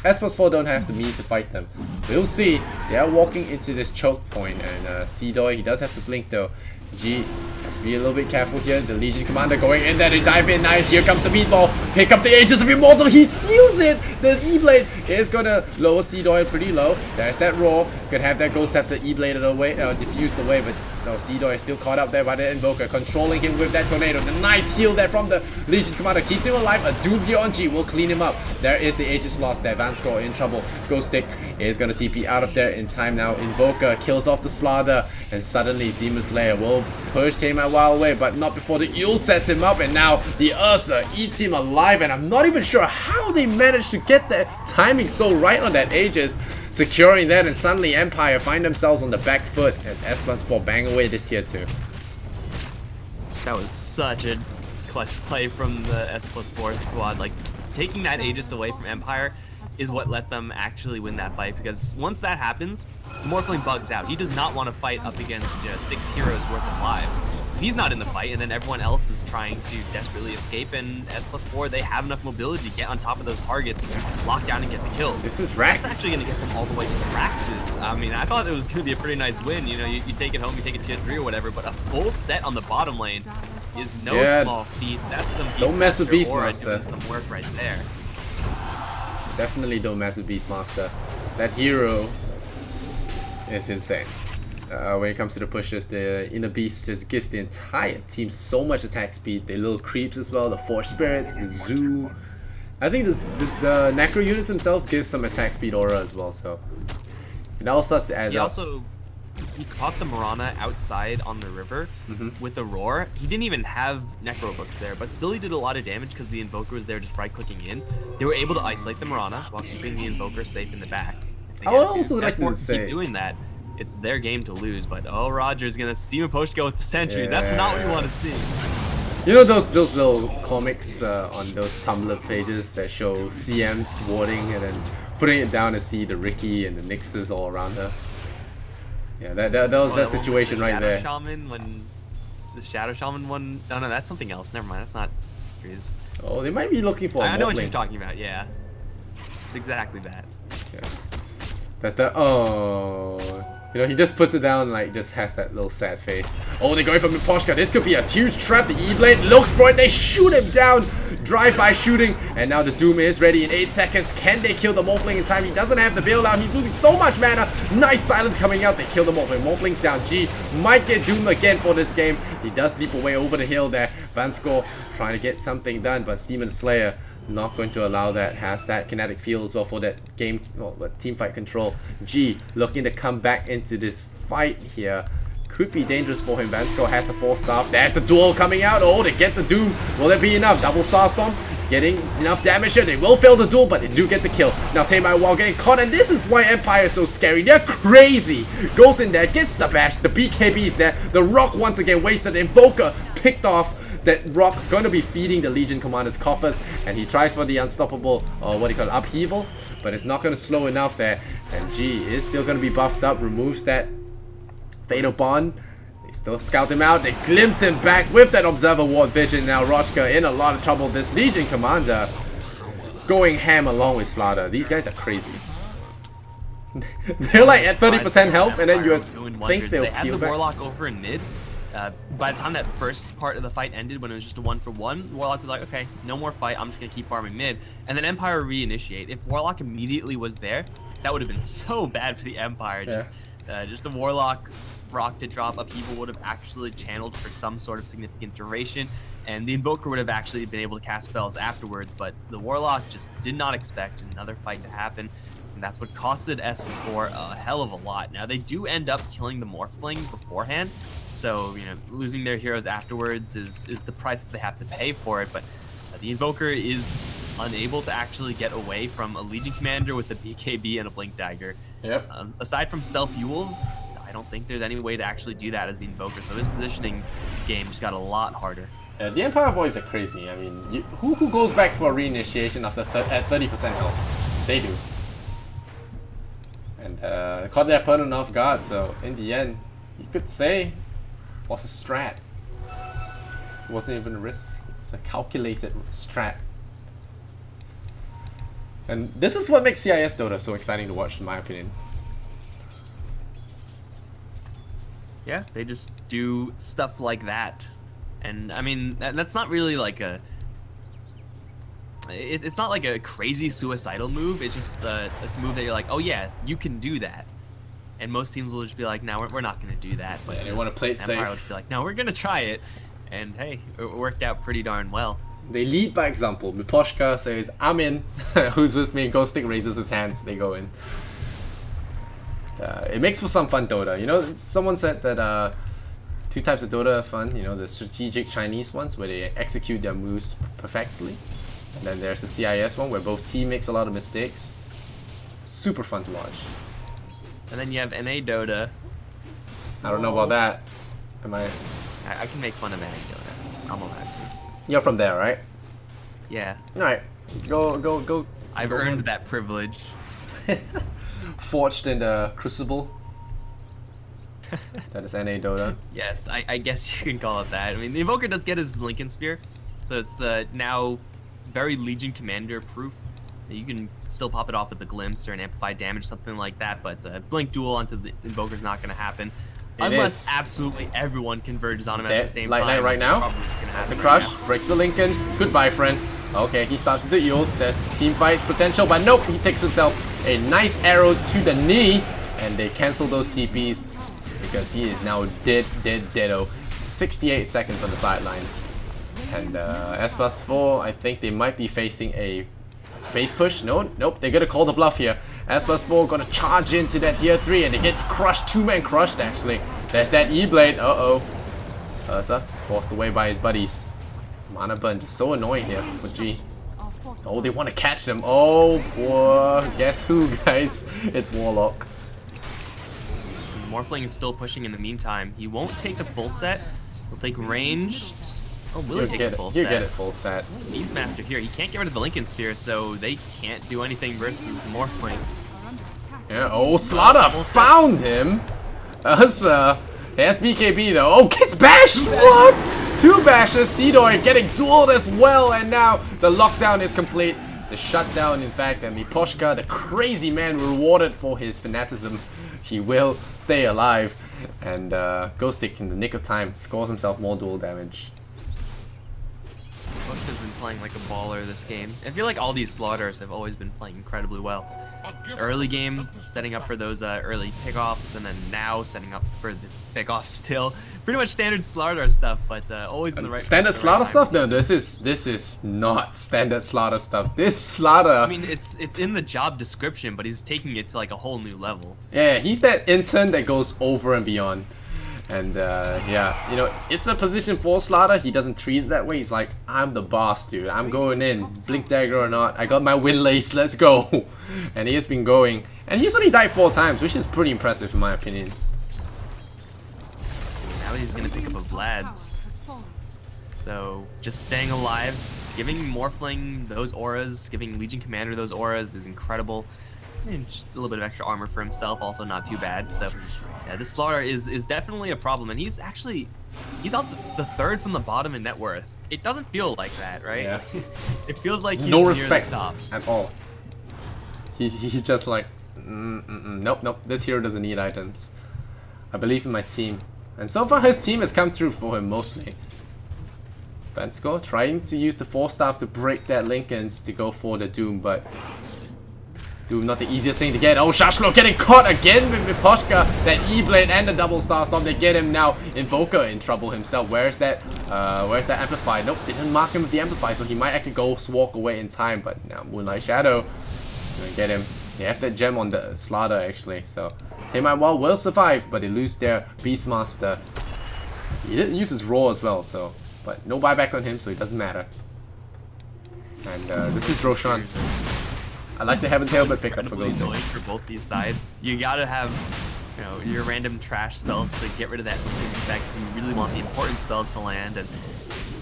S+4 don't have the means to fight them. We'll see. They are walking into this choke point, and Seedoy, he does have to blink though. G has to be a little bit careful here. The Legion Commander going in there to dive in. Nice. Here comes the meatball. Pick up the Aegis of Immortal. He steals it. The E-Blade is gonna lower Seedoy pretty low. There's that roar. Gonna have that Ghost Scepter E-Bladed away, diffused away, but so Seedoy is still caught up there by the Invoker, controlling him with that tornado. The nice heal there from the Legion Commander keeps him alive. A Doom here on G will clean him up. There is the Aegis lost there. Vanskor in trouble. Ghost Stick is gonna TP out of there in time now. Invoker kills off the Slaughter, and suddenly Demon Slayer will push Tamar Wild away, but not before the Yule sets him up, and now the Ursa eats him alive, and I'm not even sure how they managed to get the timing so right on that Aegis. Securing that, and suddenly Empire find themselves on the back foot as S+4 bang away this tier 2. That was such a clutch play from the S+4 squad. Like, taking that Aegis away from Empire is what let them actually win that fight, because once that happens, Morphling bugs out. He does not want to fight up against 6 heroes worth of lives. He's not in the fight, and then everyone else is trying to desperately escape, and S+4, they have enough mobility to get on top of those targets, lock down and get the kills. This is Rax. That's actually going to get them all the way to the Raxes. I mean, I thought it was going to be a pretty nice win. You know, you take it home, you take it tier 3 or whatever, but a full set on the bottom lane is no small feat. That's some don't mess with Beastmaster Beastmaster. doing some work right there. Definitely don't mess with Beastmaster. That hero is insane. When it comes to the pushes, the Inner Beast just gives the entire team so much attack speed. The little creeps as well, the Forge Spirits, the Zoo. I think the Necro units themselves give some attack speed aura as well, so it all starts to add up. He caught the Mirana outside on the river with the roar. He didn't even have Necro books there, but still he did a lot of damage because the Invoker was there just right-clicking in. They were able to isolate the Mirana while keeping the Invoker safe in the back. I would also like to say, keep doing that. It's their game to lose, but Roger's gonna see him post go with the sentries. Yeah. That's not what you want to see. You know those little comics on those Tumblr pages that show CMs warding and then putting it down and see the Ricky and the Nixes all around her. Yeah, that was that situation right there. Shaman, when the Shadow Shaman one. No, that's something else. Never mind. That's not sentries. Oh, they might be looking for. I know what you're talking about. Yeah, it's exactly that. Yeah. You know, he just puts it down and like just has that little sad face. Oh, they're going for Miposhka. This could be a huge trap. The E-Blade looks for it. They shoot him down. Drive-by shooting. And now the Doom is ready in 8 seconds. Can they kill the Morphling in time? He doesn't have the bailout. He's losing so much mana. Nice silence coming out. They kill the Morphling. Morphling's down. G might get Doom again for this game. He does leap away over the hill there. Vanskor trying to get something done, but Demon Slayer not going to allow that. Has that kinetic field as well for that game, team fight control. G looking to come back into this fight here. Could be dangerous for him. Vanskor has the 4 staff. There's the duel coming out. Oh, they get the Doom. Will there be enough? Double Starstorm getting enough damage here. They will fail the duel, but they do get the kill. Now Tamar Wild getting caught, and this is why Empire is so scary. They're crazy. Goes in there, gets the bash. The BKB is there. The Rock once again wasted. Invoker picked off. That Rock going to be feeding the Legion Commander's coffers, and he tries for the unstoppable, upheaval, but it's not going to slow enough there. And G is still going to be buffed up, removes that Fatal Bond. They still scout him out, they glimpse him back with that Observer Ward vision. Now Roshka in a lot of trouble. This Legion Commander going ham along with Slaughter. These guys are crazy. They're like at 30% health, and then you think they'll have heal the back. Warlock over in mid. By the time that first part of the fight ended, when it was just a 1-for-1, Warlock was like, okay, no more fight, I'm just going to keep farming mid. And then Empire reinitiate. If Warlock immediately was there, that would have been so bad for the Empire. Just a Warlock Rock to drop upheaval would have actually channeled for some sort of significant duration. and the Invoker would have actually been able to cast spells afterwards, but the Warlock just did not expect another fight to happen, and that's what costed SV4 a hell of a lot. Now, they do end up killing the Morphling beforehand, so, you know, losing their heroes afterwards is the price that they have to pay for it, but the Invoker is unable to actually get away from a Legion Commander with a BKB and a Blink Dagger. Yep. Aside from self-Yules, I don't think there's any way to actually do that as the Invoker, so his positioning game just got a lot harder. Yeah, the Empire Boys are crazy. I mean, who goes back for a reinitiation after at 30% health? They do. And caught their opponent off guard, so in the end, you could say it was a strat. It wasn't even a risk. It's a calculated strat. And this is what makes CIS Dota so exciting to watch, in my opinion. Yeah, they just do stuff like that. And, I mean, that's not really like a... It's not like a crazy suicidal move. It's just a move that you're like, oh yeah, you can do that. And most teams will just be like, no, we're not going to do that. But Yeah, they want to play it Empire safe. will just be like, no, we're going to try it. And hey, it worked out pretty darn well. They lead by example. Miposhka says, I'm in. Who's with me? Ghostic raises his hands. They go in. It makes for some fun Dota. You know, someone said that two types of Dota are fun. You know, the strategic Chinese ones where they execute their moves perfectly. And then there's the CIS one where both team makes a lot of mistakes. Super fun to watch. And then you have NA Dota. I don't know about that. Am I... I can make fun of NA Dota. I'm allowed to. You're from there, right? Yeah. Alright. Go. I've earned that privilege. Forged in the Crucible. That is NA Dota. Yes, I guess you can call it that. I mean, the Invoker does get his Lincoln Sphere, so it's now very Legion Commander proof. You can still pop it off with a Glimpse or an Amplified Damage, something like that, but Blink Duel onto the Invoker is not going to happen. Unless absolutely everyone converges on him at the same Light time. Knight right now. That's the crush. Breaks the Lincolns. Goodbye, friend. Okay, he starts with the Eels. There's team fight potential, but nope. He takes himself a nice arrow to the knee, and they cancel those TPs because he is now deado. 68 seconds on the sidelines. And S+4, I think they might be facing a base push. Nope. They're gonna call the bluff here. S+4 gonna charge into that tier 3 and it gets crushed, 2-man crushed actually. There's that E-Blade, Ursa forced away by his buddies. Mana burn, just so annoying here for G. Oh, they want to catch them. Oh, poor. Guess who, guys? It's Warlock. Morphling is still pushing in the meantime. He won't take the full set. He'll take range. Oh, will he take the full set? You get it full set. Beastmaster here. He can't get rid of the Lincoln Sphere, so they can't do anything versus Morphling. Yeah. Oh, Slaughter found him. Ursa. There's BKB though. Oh, gets bashed! What? 2 bashes. Seedoy getting dueled as well, and now the lockdown is complete. The shutdown, in fact, and Miposhka, the crazy man, rewarded for his fanaticism. He will stay alive, and Ghostic in the nick of time scores himself more duel damage. Bush has been playing like a baller this game. I feel like all these Slaughters have always been playing incredibly well. Early game, setting up for those early pickoffs, and then now setting up for the pickoffs still. Pretty much standard Slaughter stuff, but always in the right standard Slaughter stuff? No, this is not standard Slaughter stuff. This Slaughter... I mean, it's in the job description, but he's taking it to like a whole new level. Yeah, he's that intern that goes over and beyond. And yeah, you know, it's a position for Slaughter. He doesn't treat it that way. He's like, I'm the boss, dude. I'm going in. Blink Dagger or not. I got my windlace. Let's go. And he has been going. And he's only died 4 times, which is pretty impressive in my opinion. Now he's going to pick up a Vlad's. So, just staying alive. Giving Morphling those auras, giving Legion Commander those auras is incredible. And just a little bit of extra armor for himself, also not too bad. So, yeah, this Slaughter is definitely a problem, and he's out the 3rd from the bottom in net worth. It doesn't feel like that, right? Yeah. It feels like he's no near respect the top. at all. He's just like, nope. This hero doesn't need items. I believe in my team, and so far his team has come through for him mostly. Bensko trying to use the 4-staff to break that Lincolns to go for the Doom, but Doom not the easiest thing to get. Oh, Shashlo getting caught again with Miposhka. That E-Blade and the double star storm. They get him now. Invoker in trouble himself. Where's that Amplify? Nope, they didn't mark him with the Amplify, so he might actually go walk away in time. But now Moonlight Shadow gonna get him. They have that gem on the Slaughter actually, so Taemai Wild will survive, but they lose their Beastmaster. He didn't use his Roar as well, so but no buyback on him, so it doesn't matter. And this is Roshan. I like the Heaven Tailbit pickup for those things. For both these sides, you gotta have, you know, your random trash spells to get rid of that effect. You really want the important spells to land, and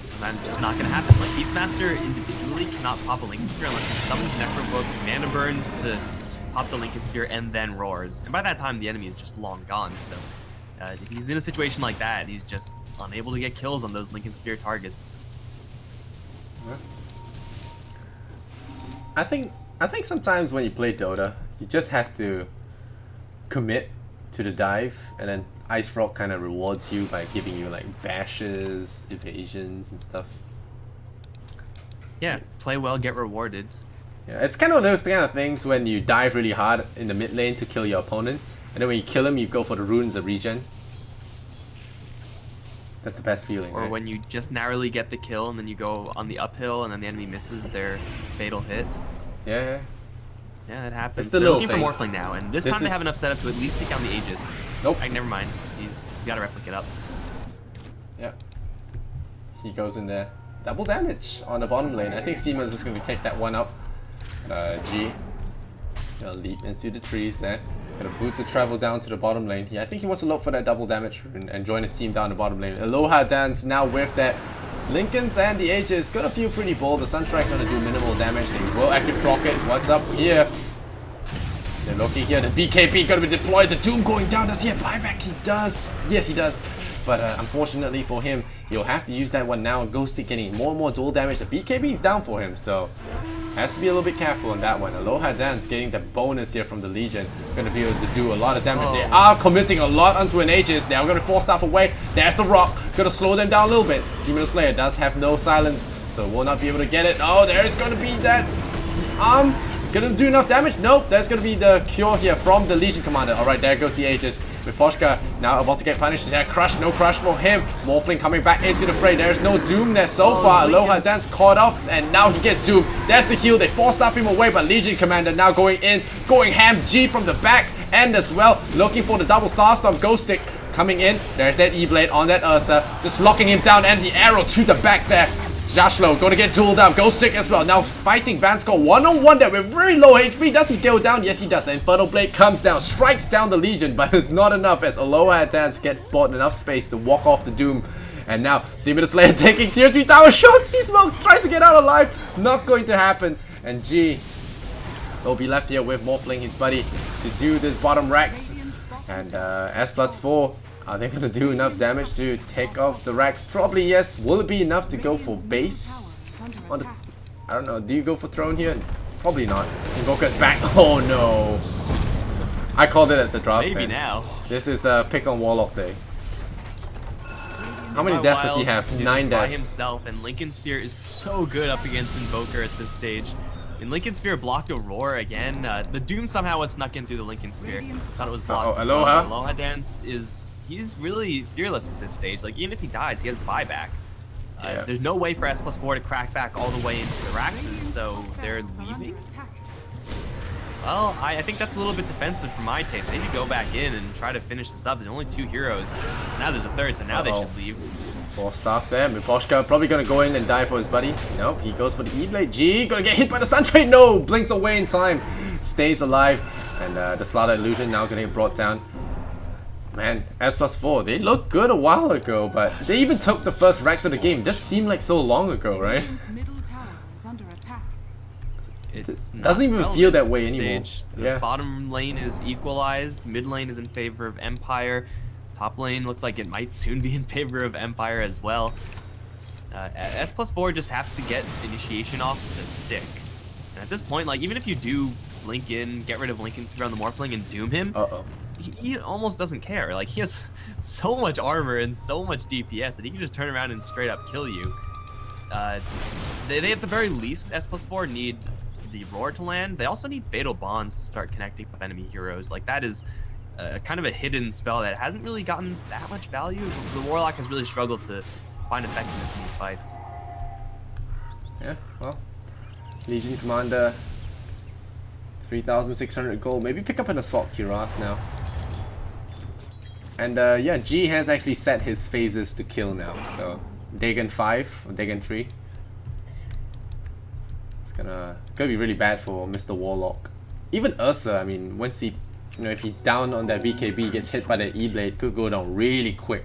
sometimes it's just not gonna happen. Like Beastmaster individually cannot pop a Linken Sphere unless he summons Necrobook, Mana Burns to pop the Linken Sphere, and then roars. And by that time, the enemy is just long gone. So if he's in a situation like that, he's just unable to get kills on those Linken Sphere targets. I think sometimes when you play Dota, you just have to commit to the dive, and then Ice Frog kind of rewards you by giving you like bashes, evasions, and stuff. Yeah, play well, get rewarded. Yeah, it's kind of those kind of things when you dive really hard in the mid lane to kill your opponent, and then when you kill him, you go for the runes of regen. That's the best feeling, Or right? when you just narrowly get the kill and then you go on the uphill and then the enemy misses their fatal hit. Yeah. Yeah, it happens. It's the They're little looking for things. Morphling now, and this This time they is- have enough setup to at least take down the Aegis. Nope. Never mind. He's got to replicate up. Yeah. He goes in there. Double damage on the bottom lane. I think Siemens is going to take that one up. G. Gonna leap into the trees there. Gonna boots to travel down to the bottom lane. Yeah, I think he wants to look for that double damage and join his team down the bottom lane. Aloha Dance now with that Linken's and the Aegis. Gonna feel pretty bold. The Sunstrike gonna do minimal damage. They will active Rocket. What's up here? They're looking here. The BKB gonna be deployed. The Doom going down. Does he have buyback? He does. Yes, he does. But unfortunately for him, he'll have to use that one now. Ghost Stick getting more and more dual damage. The BKB is down for him, so has to be a little bit careful on that one. Aloha Dance getting the bonus here from the Legion. Gonna be able to do a lot of damage. They are committing a lot onto an Aegis. They are gonna force stuff away. There's the rock. Gonna slow them down a little bit. Seaman Slayer does have no silence, so will not be able to get it. Oh, there's gonna be that disarm. Gonna do enough damage? Nope, there's gonna be the cure here from the Legion Commander. Alright, there goes the Aegis. Miposhka now about to get punished. Is there a crush? No crush for him. Morphling coming back into the fray. There's no Doom there so far. Aloha Dance caught off, and now he gets Doom. There's the heal. They force stuff him away, but Legion Commander now going in, going ham. G from the back end as well, looking for the double Starstorm. Ghost Stick coming in. There's that E-Blade on that Ursa, just locking him down, and the arrow to the back there. Jashlo gonna get dueled out. Ghost Stick as well. Now fighting Vanskor one-on-one there with very low HP. Does he go down? Yes, he does. The Infernal Blade comes down, strikes down the Legion, but it's not enough as Aloha Dance gets bought enough space to walk off the Doom. And now Seaman Slayer taking tier 3 tower shots. He smokes, tries to get out alive. Not going to happen. And G will be left here with Morphling, his buddy, to do this bottom racks. And S+4. Are they gonna do enough damage to take off the racks? Probably yes. Will it be enough to go for base? I don't know. Do you go for throne here? Probably not. Invoker's back. Oh no. I called it at the draft. Maybe man. now. This is pick on Warlock day. How many deaths does he have? 9 by deaths. himself, and Linken Sphere is so good up against Invoker at this stage. And Linken Sphere blocked a roar again. The Doom somehow was snuck in through the Linken Sphere. Thought it was blocked. Oh, Aloha. Aloha Dance he's really fearless at this stage. Like, even if he dies, he has buyback. Yeah. There's no way for S+4 to crack back all the way into the Raxes, so they're leaving. Well, I think that's a little bit defensive for my taste. They need to go back in and try to finish this up. There's only 2 heroes. Now there's a third, so now they should leave. 4 staff there. Miposhka probably gonna go in and die for his buddy. Nope, he goes for the E-Blade. G gonna get hit by the Sun Trade. No, blinks away in time. Stays alive. And the Slaughter Illusion now gonna get brought down. Man, S+4, they looked good a while ago, but they even took the first racks of the game. It just seemed like so long ago, right? It doesn't even feel that way anymore. The Yeah. bottom lane is equalized, mid lane is in favor of Empire, top lane looks like it might soon be in favor of Empire as well. S+4 just has to get initiation off to stick. And at this point, like, even if you do blink in, get rid of Linken Sphere on the Morphling and doom him, he almost doesn't care. Like, he has so much armor and so much DPS that he can just turn around and straight up kill you. They at the very least, S+4 need the Roar to land. They also need Fatal Bonds to start connecting with enemy heroes. Like, that is kind of a hidden spell that hasn't really gotten that much value. The Warlock has really struggled to find effectiveness in these fights. Yeah, well, Legion Commander, 3,600 gold. Maybe pick up an Assault Cuirass now. And yeah, G has actually set his phases to kill now. So Dagon 5 or Dagon 3. It's gonna be really bad for Mr. Warlock. Even Ursa, I mean, once he, you know, if he's down on that BKB, gets hit by the E-Blade, could go down really quick.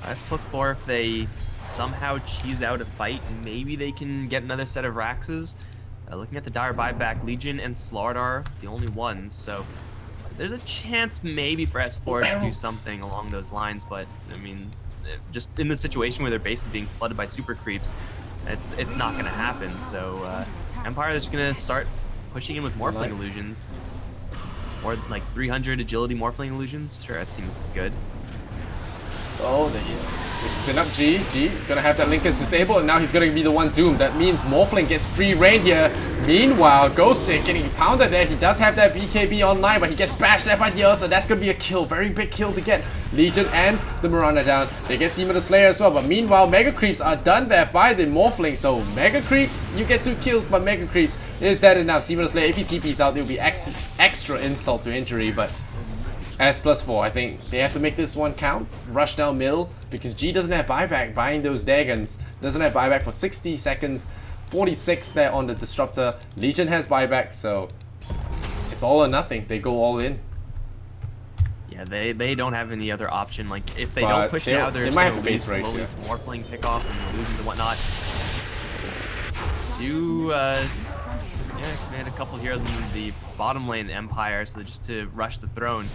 S+4, if they somehow cheese out a fight, maybe they can get another set of Raxes. Looking at the dire buyback, Legion and Slardar, the only ones, so there's a chance maybe for S4 to do something along those lines, but I mean, just in the situation where their base is being flooded by super creeps, it's not going to happen. So Empire is going to start pushing in with Morphling Illusions, or like 300 agility Morphling Illusions. Sure, that seems good. Oh, they spin up G. G gonna have that Linkers disabled, and now he's gonna be the one doomed. That means Morphling gets free reign here. Meanwhile, Ghostic getting pounded there. He does have that BKB online, but he gets bashed there by the Ursa. That's gonna be a kill, very big kill to get Legion and the Miranda down. They get Seema the Slayer as well, but meanwhile, Mega Creeps are done there by the Morphling. So Mega Creeps, you get 2 kills, but Mega Creeps, is that enough? Seema the Slayer, if he TPs out, it'll be extra insult to injury, but S+4, I think they have to make this one count. Rush down middle, because G doesn't have buyback buying those Dagons. Doesn't have buyback for 60 seconds. 46 there on the Disruptor. Legion has buyback, so it's all or nothing. They go all in. Yeah, they don't have any other option. Like, if they don't push now, they might have to base race, yeah. Morphling pickoffs and illusions and whatnot. Command a couple heroes in the bottom lane Empire, so just to rush the throne.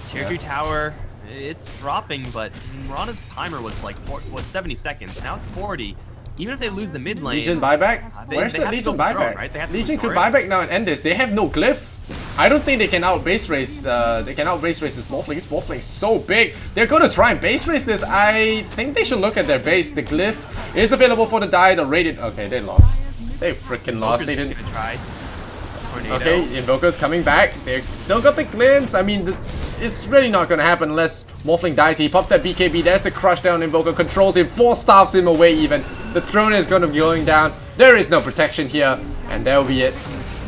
Tier 2 tower, it's dropping, but Mirana's timer was like 70 seconds. Now it's 40. Even if they lose the mid lane, Legion buyback? Where's the Legion buyback? Right? Legion could buyback now and end this. They have no glyph. I don't think they can out base race. They can out base race this Morphling. This Morphling is so big. They're gonna try and base race this. I think they should look at their base. The glyph is available for the die. The rated. Okay, they lost. They freaking lost. They didn't. Okay, Invoker's coming back. They still got the glance. I mean, it's really not gonna happen unless Morphling dies. He pops that BKB. There's the crush down. Invoker controls him. 4 staffs him away even. The throne is gonna be going down. There is no protection here. And that'll be it.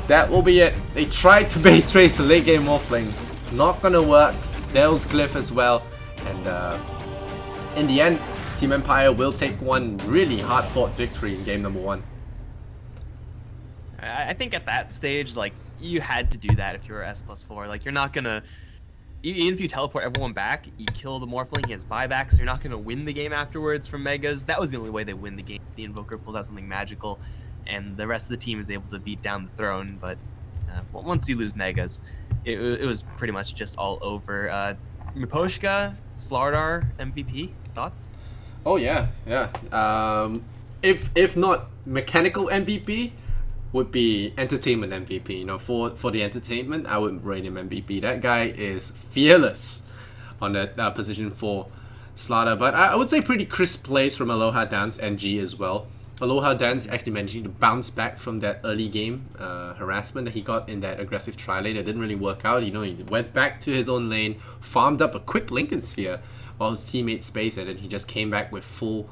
That will be it. They tried to base race the late game Morphling. Not gonna work. There's Glyph as well. And in the end, Team Empire will take one really hard fought victory in game number 1. I think at that stage, like, you had to do that if you were S+4. Like, you're not gonna, even if you teleport everyone back, you kill the Morphling, he has buyback, so you're not gonna win the game afterwards from Megas. That was the only way they win the game. The Invoker pulls out something magical, and the rest of the team is able to beat down the throne. But once you lose Megas, it was pretty much just all over. Miposhka, Slardar, MVP, thoughts? Oh yeah. If not mechanical MVP, would be entertainment MVP. You know, for the entertainment, I would rate him MVP. That guy is fearless on that position for Slardar. But I would say pretty crisp plays from Aloha Dance and G as well. Aloha Dance actually managing to bounce back from that early game harassment that he got in that aggressive tri-lane. That didn't really work out. You know, he went back to his own lane, farmed up a quick Lincoln Sphere while his teammates spaced it, and he just came back with full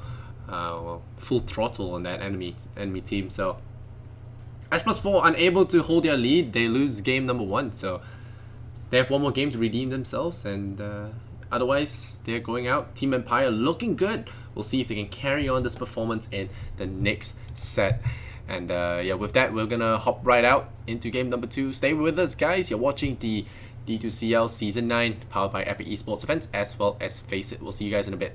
throttle on that enemy team. So S+4 unable to hold their lead. They lose game number 1, so they have one more game to redeem themselves, and otherwise they're going out. Team Empire looking good. We'll see if they can carry on this performance in the next set. And yeah, with that, we're gonna hop right out into game number 2. Stay with us, guys. You're watching the D2CL Season 9 powered by Epic Esports events as well as Face It. We'll see you guys in a bit.